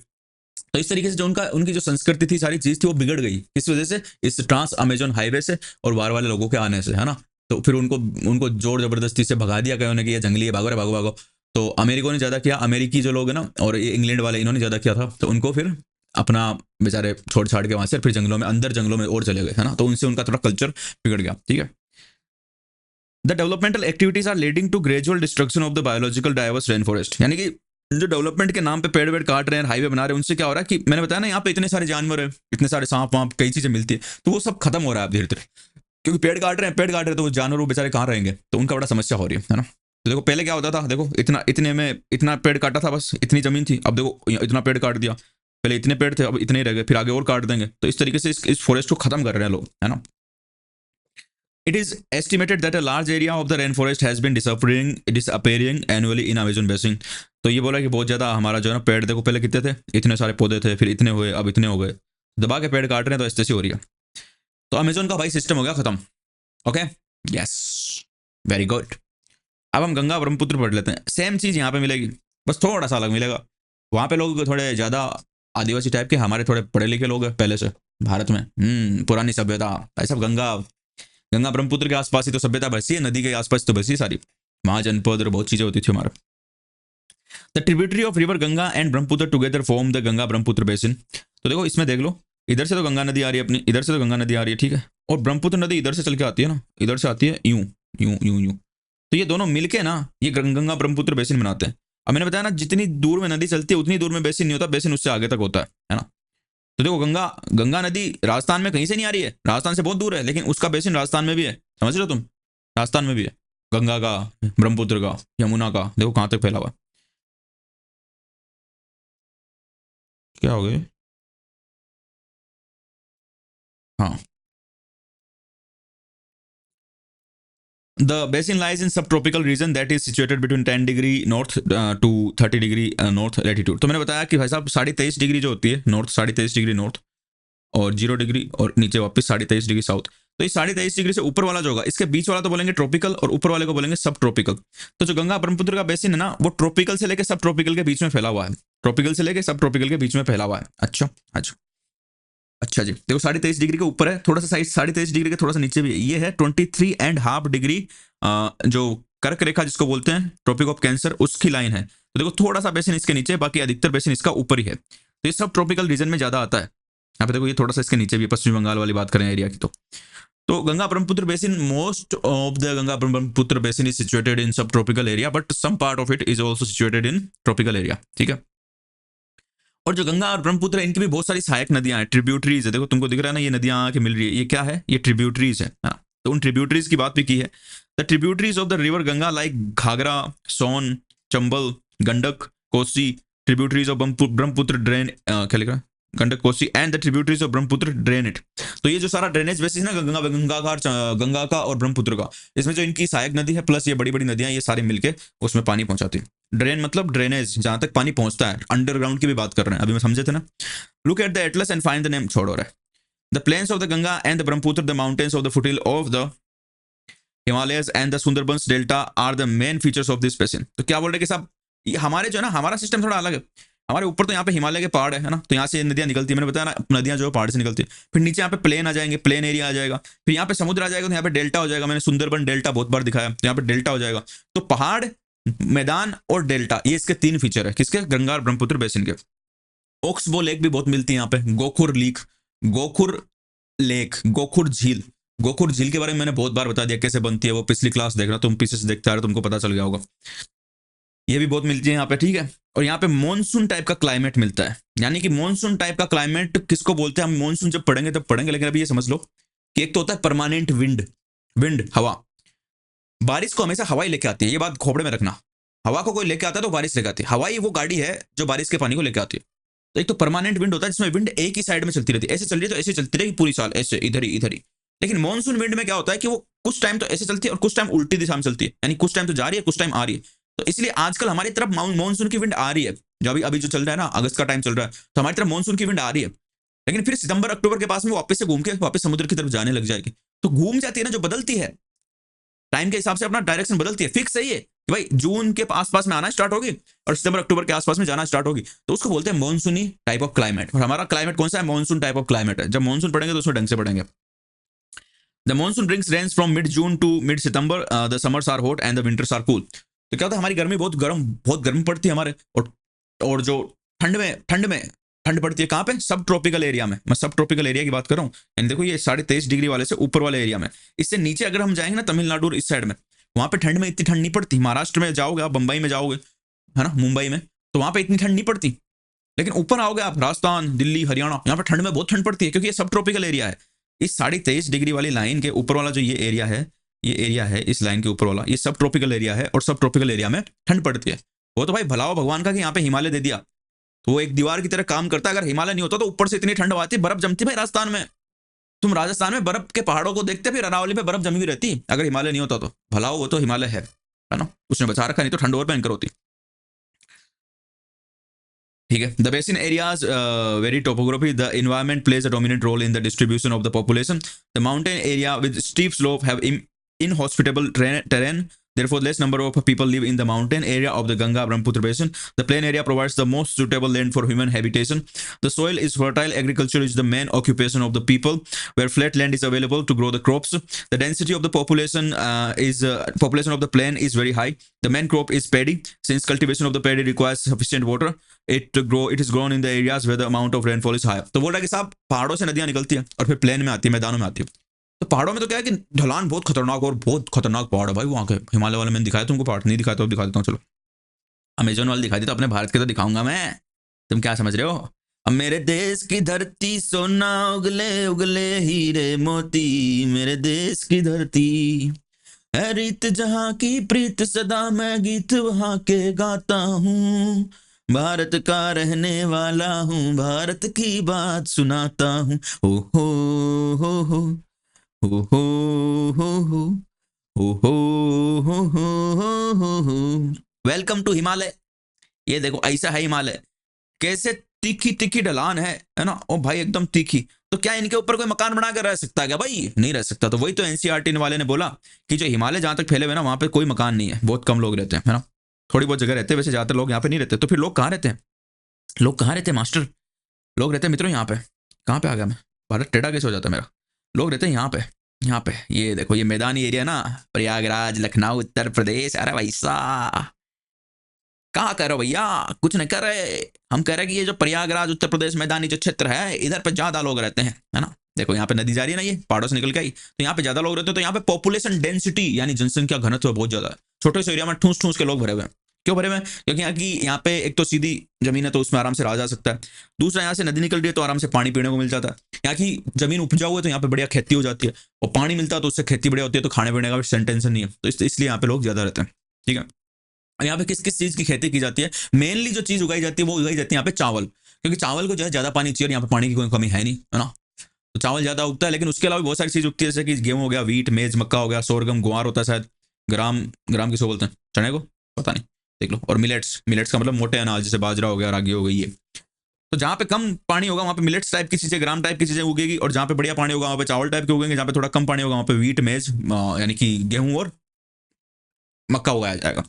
तो इस तरीके से जो उनकी जो संस्कृति थी, सारी चीज थी, वो बिगड़ गई। किस वजह से, इस ट्रांस अमेजोन हाईवे से और बाहर वाले लोगों के आने से, है ना। तो फिर उनको उनको जोर जबरदस्ती से भगा दिया गया, उन्हें कि ये जंगली है, भागो रे भागो भागो। तो अमेरिका ने ज्यादा किया, अमेरिकी जो लोग है ना, और ये इंग्लैंड वाले, इन्होंने ज्यादा किया था। तो उनको फिर अपना बेचारे छोड़ छाड़ के वहां से फिर जंगलों में, अंदर जंगलों में और चले गए, है ना। तो उनसे उनका थोड़ा कल्चर बिगड़ गया, ठीक है। The developmental activities are leading to gradual destruction of the biological diverse rain forest, यानी कि जो डेवलपमेंट के नाम पे पेड़ वेड़ काट रहे हैं, हाईवे बना रहे हैं, उनसे क्या हो रहा है कि मैंने बताया ना, यहाँ पे इतने सारे जानवर है, इतने सारे सांप वाप, कई चीजें मिलती है, तो वो सब खत्म हो रहा है धीरे धीरे। क्योंकि पेड़ काट रहे हैं, पेड़ काट रहे हैं, तो वो जानवर वो बेचारे कहाँ रहेंगे, तो उनका बड़ा समस्या हो रही है ना। तो देखो पहले क्या होता था, देखो इतना इतने में इतना पेड़ काटा था, बस इतनी जमीन थी, अब देखो इतना पेड़ काट दिया। पहले इतने पेड़ थे, अब इतने ही रह गए, फिर आगे और काट देंगे। तो इस तरीके से इस फॉरेस्ट को खत्म कर रहे हैं लोग, है ना। It is estimated that a large area of the rainforest has been disappearing annually in Amazon basin. तो ये बोला कि बहुत ज्यादा हमारा जो है ना पेड़, देखो पहले कितने थे, इतने सारे पौधे थे, फिर इतने हुए, अब इतने हो गए, दबा के पेड़ काट रहे हैं, तो ऐसे हो रही है। तो अमेजोन का भाई सिस्टम हो गया खत्म। Okay, yes, very good. अब हम गंगा ब्रह्मपुत्र पढ़ लेते हैं। सेम चीज यहाँ पे मिलेगी, बस थोड़ा सा अलग मिलेगा। वहां पे लोग थोड़े ज्यादा आदिवासी टाइप के, हमारे थोड़े पढ़े लिखे लोग हैं पहले से भारत में, पुरानी सभ्यता भाई साहब। गंगा गंगा ब्रह्मपुत्र के आसपास ही तो सभ्यता बसी है, नदी के आसपास तो बसी है सारी, महाजनपद और बहुत चीजें होती थी हमारा। The tributary of river Ganga and Brahmaputra together form the Ganga Brahmaputra basin. तो देखो इसमें देख लो, इधर से तो गंगा नदी आ रही है अपनी, इधर से तो गंगा नदी आ रही है, ठीक है। और ब्रह्मपुत्र नदी इधर से चल के आती है ना, इधर से आती है यूं यूं यूं यूं। तो ये दोनों मिलके ना ये गंगा ब्रह्मपुत्र बेसिन बनाते हैं। अब मैंने बताया ना, जितनी दूर में नदी चलती है उतनी दूर में बेसिन नहीं होता, बेसिन उससे आगे तक होता है ना। तो देखो गंगा गंगा नदी राजस्थान में कहीं से नहीं आ रही है, राजस्थान से बहुत दूर है, लेकिन उसका बेसिन राजस्थान में भी है, समझ रहे हो तुम, राजस्थान में भी है गंगा का, ब्रह्मपुत्र का, यमुना का, देखो कहाँ तक फैला हुआ है। क्या हो गया? हाँ, the basin lies in subtropical region that is situated between 10 degree north to 30 degree north latitude. तो मैंने बताया कि भाई साहब 23.5 डिग्री जो होती है नॉर्थ, 23.5 डिग्री नॉर्थ और 0 डिग्री और नीचे वापस 23.5 डिग्री साउथ। तो ये 23.5 डिग्री से ऊपर वाला जो होगा, इसके बीच वाला तो बोलेंगे ट्रॉपिकल और ऊपर वाले को बोलेंगे सब ट्रॉपिकल। तो जो गंगा ब्रह्मपुत्र का बेसिन है ना, वो ट्रॉपिकल से लेकर सब ट्रॉपिकल के बीच में फैला हुआ है, ट्रॉपिकल से लेकर सब ट्रॉपिकल के बीच में फैला हुआ है। अच्छा अच्छा अच्छा जी, देखो 23.5 डिग्री के ऊपर है, थोड़ा सा साइड 23.5 डिग्री के थोड़ा सा नीचे भी है, ये है 23.5 डिग्री जो कर्क रेखा जिसको बोलते हैं, ट्रॉपिक ऑफ कैंसर, उसकी लाइन है। तो देखो थोड़ा सा बेसिन इसके नीचे, बाकी अधिकतर बेसिन इसका ऊपर ही है। तो ये सब ट्रॉपिकल रीजन में ज्यादा आता है। यहाँ पे देखो ये थोड़ा सा इसके नीचे भी, पश्चिम बंगाल वाली बात करें एरिया की तो Ganga Brahmaputra basin, most of the Ganga Brahmaputra basin is situated in subtropical area, but some part of it is also situated in tropical area, ठीक है। और जो गंगा और ब्रह्मपुत्र है, इनकी भी बहुत सारी सहायक नदियां हैं, ट्रिब्यूटरीज है, देखो तुमको दिख रहा है ना, ये नदियां आके मिल रही है, ये क्या है, ये ट्रिब्यूटरीज है ना। तो उन ट्रिब्यूटरीज की बात भी की है। The tributaries of the river Ganga like Ghaghara, Son, Chambal, Gandak, Kosi, tributaries of Brahmaputra drain, क्या लिखा है, Gandak, Kosi and the tributaries of Brahmaputra drain it. तो ये जो सारा ड्रेनेज बेसिस है ना गंगा का और ब्रह्मपुत्र का, इसमें जो इनकी सहायक नदी है प्लस ये बड़ी बड़ी नदियां, ये सारी मिलके उसमें पानी पहुंचाती है। ड्रेन मतलब ड्रेनेज, जहां तक पानी पहुंचता है, अंडरग्राउंड की भी बात कर रहे हैं, अभी मैं समझे थे ना। Look at the atlas and find the name, छोड़ो रहा है। The plains of the Ganga and the Brahmaputra, the mountains of the foothill of the Himalayas and the Sundarbans delta are the main features of this basin. तो क्या बोल रहे कि साहब, ये हमारे जो है ना, हमारा सिस्टम थोड़ा अलग है। हमारे ऊपर तो यहाँ पे हिमालय के पहाड़ है ना, तो यहाँ से नदियां निकलती है, मैंने बताया ना, नदियां जो पहाड़ से निकलती है। फिर नीचे यहाँ पे प्लेन आ जाएंगे, प्लेन एरिया आ जाएगा, फिर यहाँ पे समुद्र आ जाएगा, तो यहाँ पे डेल्टा हो जाएगा। मैंने सुंदरबन डेल्टा बहुत बार दिखाया, तो यहाँ पे डेल्टा हो जाएगा। तो पहाड़, मैदान और डेल्टा, ये इसके 3 फीचर है, किसके, गंगा और ब्रह्मपुत्र बेसिन के। ओक्सबो लेक भी बहुत मिलती है यहाँ पे, गोखुर लेक, गोखुर लेक, गोखुर झील। गोखुर झील के बारे में मैंने बहुत बार बता दिया कैसे बनती है, वो पिछली क्लास देखना, तुम पीछे से देखते आ रहे, तुमको पता चल गया होगा। ये भी बहुत मिलती है यहाँ पे, ठीक है। और यहाँ पे मॉनसून टाइप का क्लाइमेट मिलता है, यानी कि मॉनसून टाइप का क्लाइमेट किसको बोलते हैं, हम मॉनसून जब पढ़ेंगे तब पढ़ेंगे, लेकिन अभी ये समझ लो कि एक तो होता है परमानेंट विंड, विंड हवा, बारिश को हमेशा हवा ही लेके आती है, ये बात खोपड़े में रखना। हवा को कोई लेके आता है तो बारिश लेके आती है, हवा ही वो गाड़ी है जो बारिश के पानी को लेके आती है। तो एक तो परमानेंट विंड होता है जिसमें विंड एक ही साइड में चलती रहती है, ऐसे चल रही है तो ऐसे चलती रहेगी पूरी साल, ऐसे इधर ही इधर ही। लेकिन मॉनसून विंड में क्या होता है कि वो कुछ टाइम तो ऐसे चलती है और कुछ टाइम उल्टी दिशा में चलती है, यानी कुछ टाइम तो जा रही है, कुछ टाइम आ रही है। तो इसलिए आजकल हमारी तरफ मॉनसून की विंड आ रही है, जो अभी अभी जो चल रहा है ना, अगस्त का टाइम चल रहा है, तो हमारी तरफ मॉनसून की विंड आ रही है। लेकिन फिर सितंबर अक्टूबर के पास में वापस से घूम के वापस समुद्र की तरफ जाने लग जाएगी। तो घूम जाती है ना, जो बदलती है टाइम के हिसाब से, अपना डायरेक्शन बदलती है, फिक्स सही है कि भाई जून के आसपास में आना स्टार्ट होगी और सितंबर अक्टूबर के आसपास में जाना स्टार्ट होगी, तो उसको बोलते हैं मॉनसूनी टाइप ऑफ क्लाइमेट। और हमारा क्लाइमेट कौन सा है, मॉनसून टाइप ऑफ क्लाइमेट है। जब मॉनसून पढ़ेंगे तो उसमें ढंग से पढ़ेंगे। The monsoon brings rains from mid June to mid September, the summers are hot and the winters are cool. तो क्या होता है, हमारी गर्मी बहुत गर्म पड़ती है हमारे, और जो ठंड पड़ती है कहाँ पे, सब ट्रॉपिकल एरिया में। मैं सब ट्रॉपिकल एरिया की बात कर रहा हूँ, यानी देखो ये 23.5 डिग्री वाले से ऊपर वाले एरिया में। इससे नीचे अगर हम जाएंगे ना, तमिलनाडु इस साइड में, वहां पे ठंड में इतनी ठंड नहीं पड़ती। महाराष्ट्र में जाओगे आप, बंबई में जाओगे, है ना, मुंबई में, तो वहां पे इतनी ठंड नहीं पड़ती। लेकिन ऊपर आओगे आप, राजस्थान, दिल्ली, हरियाणा, यहाँ पे ठंड में बहुत ठंड पड़ती है, क्योंकि ये सब ट्रॉपिकल एरिया है। इस 23.5 डिग्री वाली लाइन के ऊपर वाला जो ये एरिया है, ये एरिया है इस लाइन के ऊपर वाला, ये सब ट्रॉपिकल एरिया है, और सब ट्रॉपिकल एरिया में ठंड पड़ती है। वो तो भाई भलाओ भगवान का कि यहाँ पे हिमालय दे दिया, तो वो एक दीवार की तरह काम करता है। अगर हिमालय नहीं होता तो ऊपर से इतनी ठंड आती, बर्फ जमती भाई राजस्थान में। तुम राजस्थान में बर्फ के पहाड़ों को देखते, फिर अरावली पे बर्फ जमी हुई रहती, अगर हिमालय नहीं होता तो। भलाओ वो तो हिमालय है ना, उसने बचा रखा, नहीं तो ठंड और भयंकर होती। ठीक है। The basin areas very topography, the environment plays a dominant role in the distribution of the population. The mountain area with steep slope have inhospitable terrain, therefore less number of people live in the mountain area of the Ganga Brahmaputra basin. The plain area provides the most suitable land for human habitation. The soil is fertile, agriculture is the main occupation of the people, where flat land is available to grow the crops. The density of the population population of the plain is very high. The main crop is paddy, since cultivation of the paddy requires sufficient water. It is grown in the areas where the amount of rainfall is higher. तो बोल रहा है कि साहब पहाड़ों से नदियां निकलती हैं और फिर प्लेन में आती है, मैदानों में आती है। तो पहाड़ों में तो क्या है कि ढलान बहुत खतरनाक, और बहुत खतरनाक पहाड़ है भाई वहाँ के। हिमालय वाले मैंने दिखाया तुमको पहाड़, नहीं दिखाया तो अब दिखा देता हूँ, चलो। अमेजोन वाले दिखा दी तो अपने भारत के तो दिखाऊंगा मैं, तुम क्या समझ रहे हो। अब मेरे देश की धरती सोना उगले उगले हीरे मोती, मेरे देश की धरती है रीत जहाँ की प्रीत सदा, मैं गीत वहाँ के गाता हूँ। भारत का रहने वाला हूँ, भारत की बात सुनाता हूँ। हो हो हो हो हो हो हो हो हो हो हो हो। Welcome to Himalaya. ये देखो ऐसा है हिमालय, कैसे तीखी तीखी ढलान है ना। ओ भाई एकदम तीखी। तो क्या इनके ऊपर कोई मकान बना कर रह सकता है क्या भाई? नहीं रह सकता। तो वही तो एनसीईआरटी वाले ने बोला कि जो हिमालय जहां तक फैले हुए ना, वहां पे कोई मकान नहीं है, बहुत कम लोग रहते हैं, है ना। थोड़ी बहुत जगह रहते हैं, वैसे ज्यादातर लोग यहाँ पे नहीं रहते। तो फिर लोग कहाँ रहते हैं? लोग कहाँ रहते हैं मास्टर? लोग रहते हैं मित्रों यहाँ पे। कहाँ पे आ गया मैं? भारत टेढ़ा कैसे हो जाता है मेरा? लोग रहते हैं यहाँ पे। यहाँ पे ये देखो, ये मैदानी एरिया ना, प्रयागराज, लखनऊ, उत्तर प्रदेश। अरे वैसा कहाँ कह रहे हो भैया? कुछ नहीं कर रहे। हम कह रहे हैं कि ये जो प्रयागराज उत्तर प्रदेश मैदानी जो क्षेत्र है, इधर पे ज्यादा लोग रहते हैं, है ना। देखो यहाँ पे नदी जा रही है ना, ये पहाड़ों से निकल के आई, तो यहाँ पे ज्यादा लोग रहते हैं। तो यहाँ पे पॉपुलेशन डेंसिटी यानी जनसंख्या घनत्व बहुत ज्यादा है। छोटे से एरिया में ठूस ठूस के लोग भरे हुए हैं। क्यों भरे हुए हैं? क्योंकि यहाँ पे एक तो सीधी जमीन है, तो उसमें आराम से रहा जा सकता है। दूसरा, यहाँ से नदी निकल रही है, तो आराम से पानी पीने को मिल जाता है। यहाँ की जमीन उपजाऊ है, तो यहाँ पे बढ़िया खेती हो जाती है। और पानी मिलता है, तो उससे खेती बढ़िया होती है, तो खाने पीने का भी टेंशन नहीं है। तो इसलिए यहाँ पे लोग ज्यादा रहते हैं। ठीक है। यहाँ पे किस किस चीज की खेती की जाती है? मेनली जो चीज उगाई जाती है, वो उगाई जाती है यहाँ पे चावल। क्योंकि चावल को जो है ज्यादा पानी चाहिए, यहाँ पे पानी की कोई कमी है नहीं, है ना। तो चावल ज्यादा उगता है। लेकिन उसके अलावा बहुत सारी चीज उगती है, जैसे कि गेहूं हो गया, वीट, मेज, मक्का हो गया, सोरगम, ग्वार होता है शायद, ग्राम। ग्राम किसको बोलते हैं? चने को? पता नहीं, देख लो। और मिलेट्स, मिलेट्स का मतलब मोटे अनाज, जैसे बाजरा हो गया, रागी हो गई ये। तो जहाँ पे कम पानी होगा, वहाँ पे मिलेट्स टाइप की चीजें, ग्राम टाइप की चीजें उगेगी। और जहाँ पे बढ़िया पानी होगा, वहाँ पे चावल टाइप के उगेंगे। जहाँ पे थोड़ा कम पानी होगा, वहाँ पे वीट, मेज, यानी कि गेहूं और मक्का उगाया जाएगा।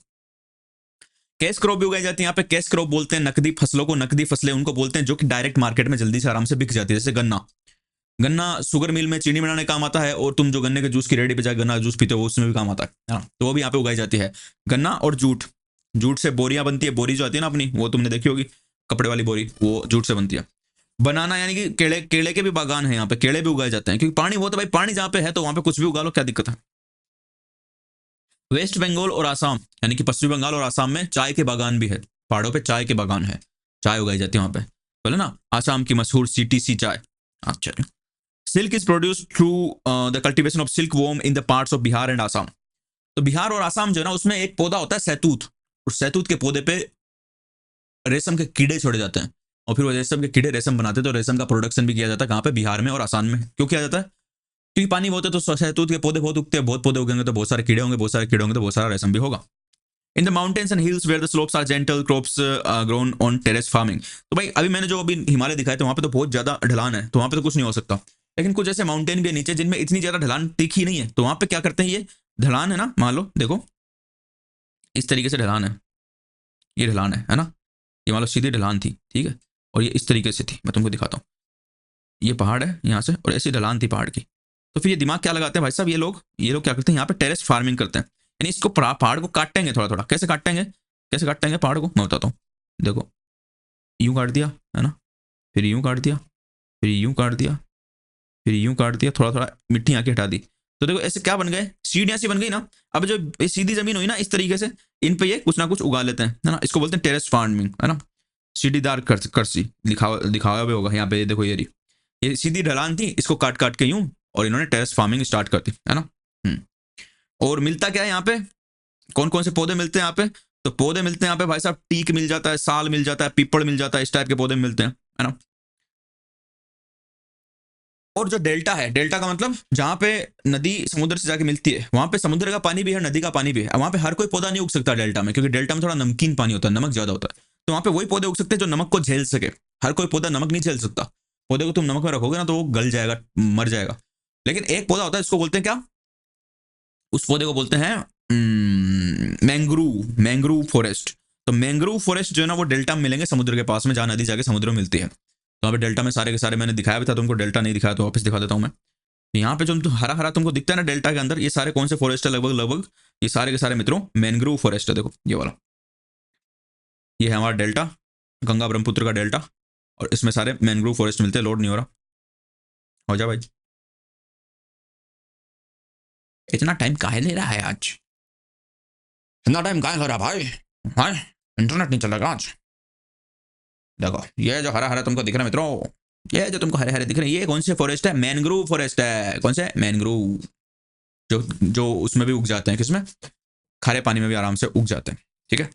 कैश क्रॉप भी उगाई जाती है यहाँ पे। कैश क्रॉप बोलते हैं नकदी फसलों को, नकदी फसलें उनको बोलते हैं जो कि डायरेक्ट मार्केट में जल्दी से आराम से बिक जाती है। जैसे गन्ना, गन्ना शुगर मिल में चीनी बनाने काम आता है। और तुम जो गन्ने के जूस की रेडी पे जाकर गन्ना जूस पीते हो, उसमें भी काम आता है। हाँ, तो वो भी यहाँ पे उगाई जाती है। गन्ना और जूट, जूट से बोरियां बनती है। बोरी जो आती है ना अपनी, वो तुमने देखी होगी, कपड़े वाली बोरी, वो जूट से बनती है। बनाना यानी कि केले, केले के भी बागान है यहाँ पे, केले भी उगाए जाते हैं। क्योंकि पानी वो तो भाई, पानी जहाँ पे है तो वहां पे कुछ भी उगा लो, क्या दिक्कत है। वेस्ट बंगाल और आसाम, यानी कि पश्चिम बंगाल और आसाम में चाय के बागान भी है। पहाड़ों पे चाय के बागान है, चाय उगाई जाती है वहां पे, बोले ना। आसाम की मशहूर सीटीसी चाय। अच्छा। Silk is produce through the cultivation of silk worm in the parts of Bihar and Assam. तो बिहार और आसाम जो है ना, उसमें एक पौधा होता है सहतूत। उस सहतूत के पौधे पे रेशम के कीड़े छोड़े जाते हैं। और फिर वो रेशम के कीड़े रेशम बनाते हैं। तो रेशम का प्रोडक्शन भी किया जाता है कहाँ पे? बिहार में और आसाम में। क्यों किया जाता है? क्योंकि पानी बहुत है, तो सहतूत के पौधे बहुत उगते हैं। बहुत पौधे उगेंगे तो बहुत सारे कीड़े होंगे, बहुत सारे कीड़े होंगे तो बहुत सारा रेशम भी होगा। In the mountains and hills where the slopes are gentle crops grown on terrace farming. तो भाई अभी मैंने जो अभी हिमालय दिखाए थे, वहां पे तो बहुत ज्यादा ढलान है, तो वहां पे तो कुछ नहीं हो सकता। लेकिन कुछ ऐसे माउंटेन भी है नीचे, जिनमें इतनी ज्यादा ढलान तीखी नहीं है। तो वहां पे क्या करते हैं, ये ढलान है ना, मान लो देखो, इस तरीके से ढलान है। ये ढलान है ना। ये मान लो सीधी ढलान थी, ठीक है। और ये इस तरीके से थी, मैं तुमको दिखाता हूँ। ये पहाड़ है यहाँ से, और ऐसी ढलान थी पहाड़ की। तो फिर ये दिमाग क्या लगाते हैं भाई साहब, ये लोग क्या करते हैं, यहाँ पे टेरेस फार्मिंग करते हैं। यानी इसको पहाड़ को काटेंगे थोड़ा थोड़ा। कैसे काटेंगे? कैसे काटेंगे पहाड़ को, मैं बताता हूँ। देखो, यूं काट दिया, है ना। फिर यूं काट दिया, फिर यूं काट दिया, फिर यूं काट दिया, थोड़ा थोड़ा मिट्टी आके हटा दी। तो देखो ऐसे क्या बन गए, सीढ़ियां सी बन गई ना। अब जो ये सीधी जमीन हुई ना, इस तरीके से इन पे ये कुछ ना कुछ उगा लेते हैं, है ना। इसको बोलते हैं टेरेस फार्मिंग, है ना। सीढ़ीदार करसी दिखावा दिखावा भी होगा यहाँ पे। देखो ये सीधी ढलान थी, इसको काट काट के यूं, और इन्होंने टेरेस फार्मिंग स्टार्ट कर दी, है ना। और मिलता क्या है यहाँ पे? कौन कौन से पौधे मिलते हैं यहाँ पे? तो पौधे मिलते हैं यहाँ पे भाई साहब, टीक मिल जाता है, साल मिल जाता है, पीपड़ मिल जाता है। इस टाइप के पौधे मिलते हैं, है ना। और जो डेल्टा है, डेल्टा का मतलब जहां पे नदी समुद्र से जाके मिलती है, वहां पे समुद्र का पानी भी है, नदी का पानी भी है। वहां पे हर कोई पौधा नहीं उग सकता डेल्टा में, क्योंकि डेल्टा में थोड़ा नमकीन पानी होता है, नमक ज्यादा होता है। तो वहां पे वही पौधे उग सकते हैं जो नमक को झेल सके। हर कोई पौधा नमक नहीं झेल सकता। पौधे को तुम नमक में रखोगे ना, तो वो गल जाएगा, मर जाएगा। लेकिन एक पौधा होता है, इसको बोलते हैं क्या? उस पौधे को बोलते हैं मैंग्रूव, मैंग्रूव फॉरेस्ट। तो मैंग्रूव फॉरेस्ट जो है ना, वो डेल्टा में मिलेंगे, समुद्र के पास में, जहां नदी जाके समुद्र में मिलती है। तो यहाँ पे डेल्टा में सारे के सारे मैंने दिखाया भी था तुमको। डेल्टा नहीं दिखाया तो वापस दिखा देता हूँ मैं। यहाँ पे जो हरा हरा तुमको दिखता है ना डेल्टा के अंदर, ये सारे कौन से फॉरेस्ट है? लगभग लगभग ये सारे के सारे मित्रों मैंग्रोव फॉरेस्ट है। देखो ये वाला, ये है हमारा डेल्टा, गंगा ब्रह्मपुत्र का डेल्टा। और इसमें सारे मैंग्रोव फॉरेस्ट मिलते हैं। लोड नहीं हो रहा, हो जा भाई। इतना टाइम काहे ले रहा है आज? इतना टाइम काहे ले रहा भाई? हाय, इंटरनेट नहीं चलेगा आज। देखो ये जो हरा हरा तुमको दिख रहा है मित्रों, ये जो तुमको हरे हरे दिख रहे हैं, ये कौन से फॉरेस्ट है? मैनग्रोव फॉरेस्ट है। कौन से? मैनग्रोव। जो जो उसमें भी उग जाते हैं, किसमें? खारे पानी में भी आराम से उग जाते हैं। ठीक है।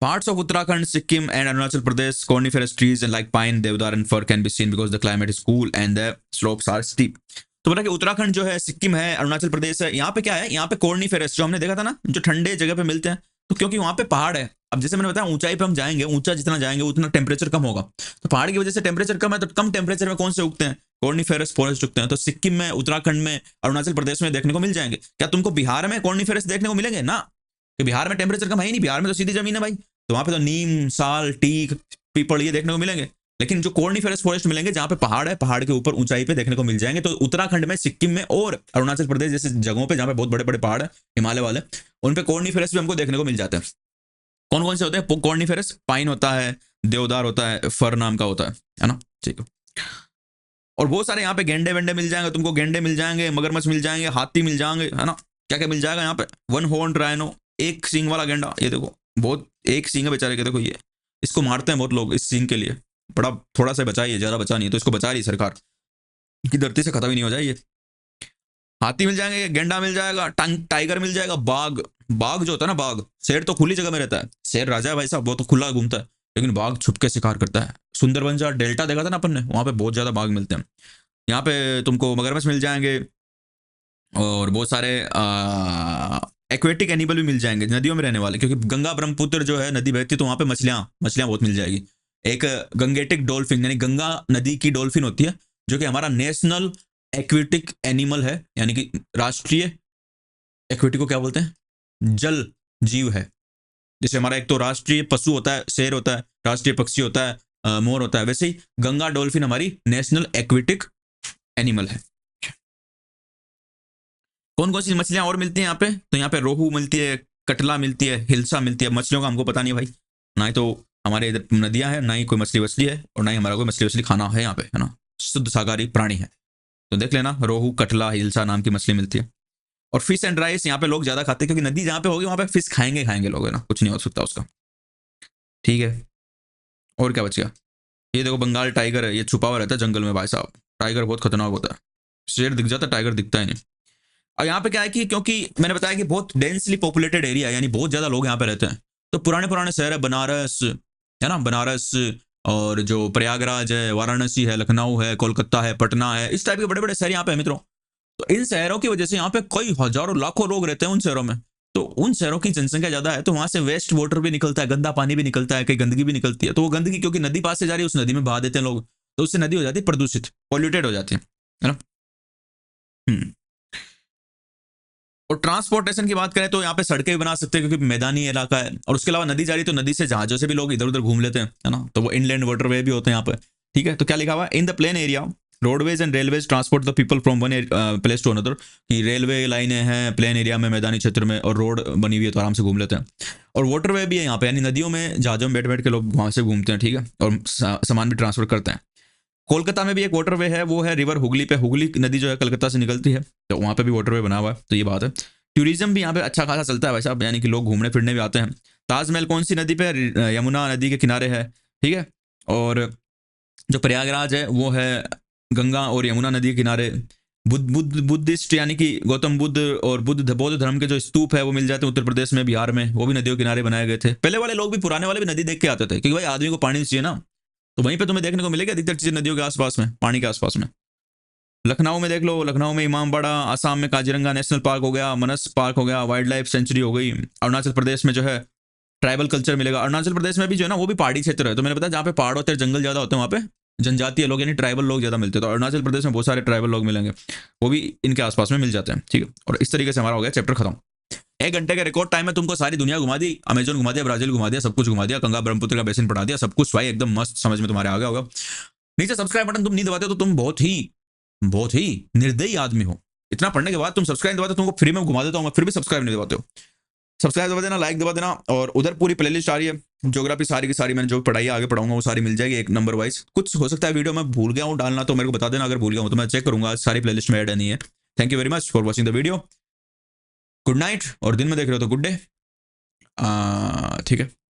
Parts of Uttarakhand, Sikkim, and Arunachal Pradesh, coniferous trees like pine, deodar, and fir can be seen because the climate is cool and the slopes are steep. तो बोला कि उत्तराखंड जो है, सिक्किम है, अरुणाचल प्रदेश है, यहाँ पे क्या है? यहाँ पे कॉर्निफेरस जो हमने देखा था ना, जो ठंडे जगह पे मिलते हैं, तो क्योंकि वहाँ पे पहाड़ है। अब जैसे मैंने बताया, ऊंचाई पे हम जाएंगे, ऊंचा जितना जाएंगे उतना टेम्परेचर कम होगा, तो पहाड़ की वजह से टेम्परेचर कम है, तो कम टेम्परेचर में कौन से उगते हैं? कॉर्निफेरस फॉरेस्ट उगते हैं। तो सिक्किम में, उत्तराखंड में, अरुणाचल प्रदेश में देखने को मिल जाएंगे। क्या तुमको बिहार में कॉर्निफेरस देखने को मिलेंगे? ना, कि बिहार में टेम्परेचर कम है ही नहीं, बिहार में तो सीधी जमीन है भाई, तो वहां पे तो नीम, साल, टीक, पीपल ये देखने को मिलेंगे। लेकिन जो कॉर्निफेरस फॉरेस्ट मिलेंगे जहां पे पहाड़ है, पहाड़ के ऊपर ऊंचाई पे देखने को मिल जाएंगे। तो उत्तराखंड में, सिक्किम में और अरुणाचल प्रदेश जैसे जगहों पे जहां पे बहुत बड़े बड़े पहाड़ है, हिमालय वाले, उन पे कॉर्निफेरस भी हमको देखने को मिल जाते हैं। कौन कौन से होते हैं कॉर्निफेरस? पाइन होता है, देवदार होता है, फर नाम का होता है ना। ठीक है। और बहुत सारे यहाँ पे गेंडे वेंडे मिल जाएंगे तुमको, गेंडे मिल जाएंगे, मगरमच्छ मिल जाएंगे, हाथी मिल जाएंगे, है ना। क्या क्या मिल जाएगा यहाँ पे? वन हॉर्न राइनो, एक सींग वाला गेंडा, ये देखो बहुत एक सींग है बेचारे के, देखो ये, इसको मारते हैं बहुत लोग इस सींग के लिए। बड़ा थोड़ा सा बचा ही है, ज्यादा बचा नहीं है, तो इसको बचा रही सरकार की धरती से खत्म ही नहीं हो जाए ये। हाथी मिल जाएंगे, गेंडा मिल जाएगा, टाइगर मिल जाएगा, बाघ। बाघ जो होता है ना, बाघ, शेर तो खुली जगह में रहता है, शेर राजा है भाई साहब, वो तो खुला घूमता है, लेकिन बाघ छुप के शिकार करता है। सुंदरबन जहाँ डेल्टा देखा था ना अपन ने, वहां पे बहुत ज्यादा बाघ मिलते हैं। यहाँ पे तुमको मगरमच्छ मिल जाएंगे, और बहुत सारे एक्वेटिक एनिमल भी मिल जाएंगे, नदियों में रहने वाले, क्योंकि गंगा ब्रह्मपुत्र जो है नदी बहती है, तो वहां पे मछलियां मछलियां बहुत मिल जाएगी। एक गंगेटिक डॉल्फिन, यानी गंगा नदी की डॉल्फिन होती है, जो कि हमारा नेशनल एक्वेटिक एनिमल है, यानी कि राष्ट्रीय, एक्वेटिक को क्या बोलते हैं? जल जीव है। जैसे हमारा एक तो राष्ट्रीय पशु होता है, शेर होता है, राष्ट्रीय पक्षी होता है, मोर होता है, वैसे ही गंगा डॉल्फिन हमारी नेशनल एक्वेटिक एनिमल है। कौन कौन सी मछलियां और मिलती हैं यहाँ पे? तो यहाँ पे रोहू मिलती है, कटला मिलती है, हिल्सा मिलती है। मछलियों का हमको पता नहीं भाई, ना ही तो हमारे इधर नदियां हैं, ना ही कोई मछली वछली है, और ना ही हमारा कोई मछली वछली खाना है यहाँ पे, है ना। शुद्ध शाकाहारी प्राणी है, तो देख लेना, रोहू, कटला, हिल्सा नाम की मछली मिलती है। और फिश एंड राइस यहाँ पे लोग ज्यादा खाते हैं, क्योंकि नदी जहाँ पे होगी वहां पे फिश खाएंगे खाएंगे लोग, है ना, कुछ नहीं हो सकता उसका। ठीक है। और क्या बच गया? ये देखो बंगाल टाइगर है, ये छुपा हुआ रहता है जंगल में भाई साहब। टाइगर बहुत खतरनाक होता है, शेर दिख जाता है, टाइगर दिखता ही नहीं। और यहाँ पे क्या है कि क्योंकि मैंने बताया कि बहुत डेंसली पॉपुलेटेड एरिया है, यानी बहुत ज्यादा लोग यहाँ पे रहते हैं, तो पुराने पुराने शहर है, बनारस है ना, बनारस, और जो प्रयागराज है, वाराणसी है, लखनऊ है, कोलकाता है, पटना है, इस टाइप के बड़े बड़े शहर यहाँ पे है मित्रों। तो इन शहरों की वजह से यहाँ पे कई हजारों लाखों लोग रहते हैं उन शहरों में। तो उन शहरों की जनसंख्या ज्यादा है, तो वहां से वेस्ट वाटर भी निकलता है, गंदा पानी भी निकलता है, कई गंदगी भी निकलती है। तो वो गंदगी क्योंकि नदी पास से जा रही है, उस नदी में बहा देते हैं लोग, तो उससे नदी हो जाती है प्रदूषित, पॉल्यूटेड हो जाती है ना। हम्म। और ट्रांसपोर्टेशन की बात करें तो यहाँ पे सड़कें भी बना सकते हैं, क्योंकि मैदानी इलाका है, और उसके अलावा नदी जा रही है, तो नदी से जहाजों से भी लोग इधर उधर घूम लेते हैं, है ना, तो वो इनलैंड वाटरवे भी होते हैं यहाँ पे। ठीक है। तो क्या लिखा हुआ है? In the plain area roadways and railways transport the people from one place to another, कि रेलवे लाइनें हैं प्लेन एरिया में, मैदानी क्षेत्र में, और रोड बनी हुई है, तो आराम से घूम लेते हैं। और वाटरवे भी है यहाँ पे, यानी नदियों में जहाजों में बैठ बैठ के लोग वहां से घूमते हैं। ठीक है। और सामान भी ट्रांसफर करते हैं। कोलकाता में भी एक वाटरवे है, वो है रिवर हुगली पे, हुगली नदी जो है कलकत्ता से निकलती है, तो वहाँ पे भी वाटरवे बना हुआ है, तो ये बात है। टूरिज्म भी यहाँ पे अच्छा खासा चलता है भाई साहब, यानी कि लोग घूमने फिरने भी आते हैं। ताजमहल कौन सी नदी पे? यमुना नदी के किनारे है। ठीक है। और जो प्रयागराज है वो है गंगा और यमुना नदी के किनारे। बुद्धिस्ट यानी कि गौतम बुद्ध और बौद्ध धर्म के जो स्तूप है वो मिल जाते हैं उत्तर प्रदेश में, बिहार में, वो भी नदियों के किनारे बनाए गए थे। पहले वाले लोग भी, पुराने वाले भी नदी देख के आते थे, क्योंकि भाई आदमी को पानी चाहिए ना, तो वहीं पे तुम्हें देखने को मिलेगा अधिकतर चीजें नदियों के आसपास में, पानी के आसपास में। लखनऊ में देख लो, लखनऊ में इमामबाड़ा, आसाम में काजीरंगा नेशनल पार्क हो गया, मनस पार्क हो गया, वाइल्ड लाइफ सेंचुरी हो गई। अरुणाचल प्रदेश में जो है ट्राइबल कल्चर मिलेगा। अरुणाचल प्रदेश में भी जो है ना, वो भी पहाड़ी क्षेत्र है, तो मैंने बताया जहाँ पे पहाड़ होते हैं, जंगल ज्यादा होते हैं, वहाँ पे जनजातीय लोग यानी ट्राइबल लोग ज्यादा मिलते हैं। तो अरुणाचल प्रदेश में बहुत सारे ट्राइबल लोग मिलेंगे, वो भी इनके आसपास में मिल जाते हैं। ठीक है। और इस तरीके से हमारा हो गया चैप्टर खत्म। 1 घंटे का रिकॉर्ड टाइम में तुमको सारी दुनिया घुमा दी, अमेजन घुमा दिया, ब्राजील घुमा दिया, सब कुछ घुमा दिया, गंगा ब्रह्मपुत्र का बेसिन पढ़ा दिया, सब कुछ भाई एकदम मस्त समझ में तुम्हारे आ गया होगा। नीचे सब्सक्राइब बटन तुम नहीं दबाते तो तुम बहुत ही निर्दयी आदमी हो। इतना पढ़ने के बाद तुम सब्सक्राइब दबाते, तुमको फ्री में घुमा देता हूँ मैं, फिर भी सब्सक्राइब नहीं दबाते हो। सब्सक्राइब दबा देना, लाइक दबा देना, और उधर पूरी प्लेलिस्ट आ रही है, ज्योग्राफी सारी की सारी मैंने जो पढ़ाई आगे पढ़ाऊंगा वो सारी मिल जाएगी एक नंबर वाइज। कुछ हो सकता है वीडियो में भूल गया हूँ डालना, तो मेरे को बता देना, अगर भूल गया हूँ तो मैं चेक करूंगा, सारी प्लेलिस्ट में ऐड है नहीं है। Thank you very much for watching the video. Good night, और दिन में देख रहे हो तो गुड डे। ठीक है।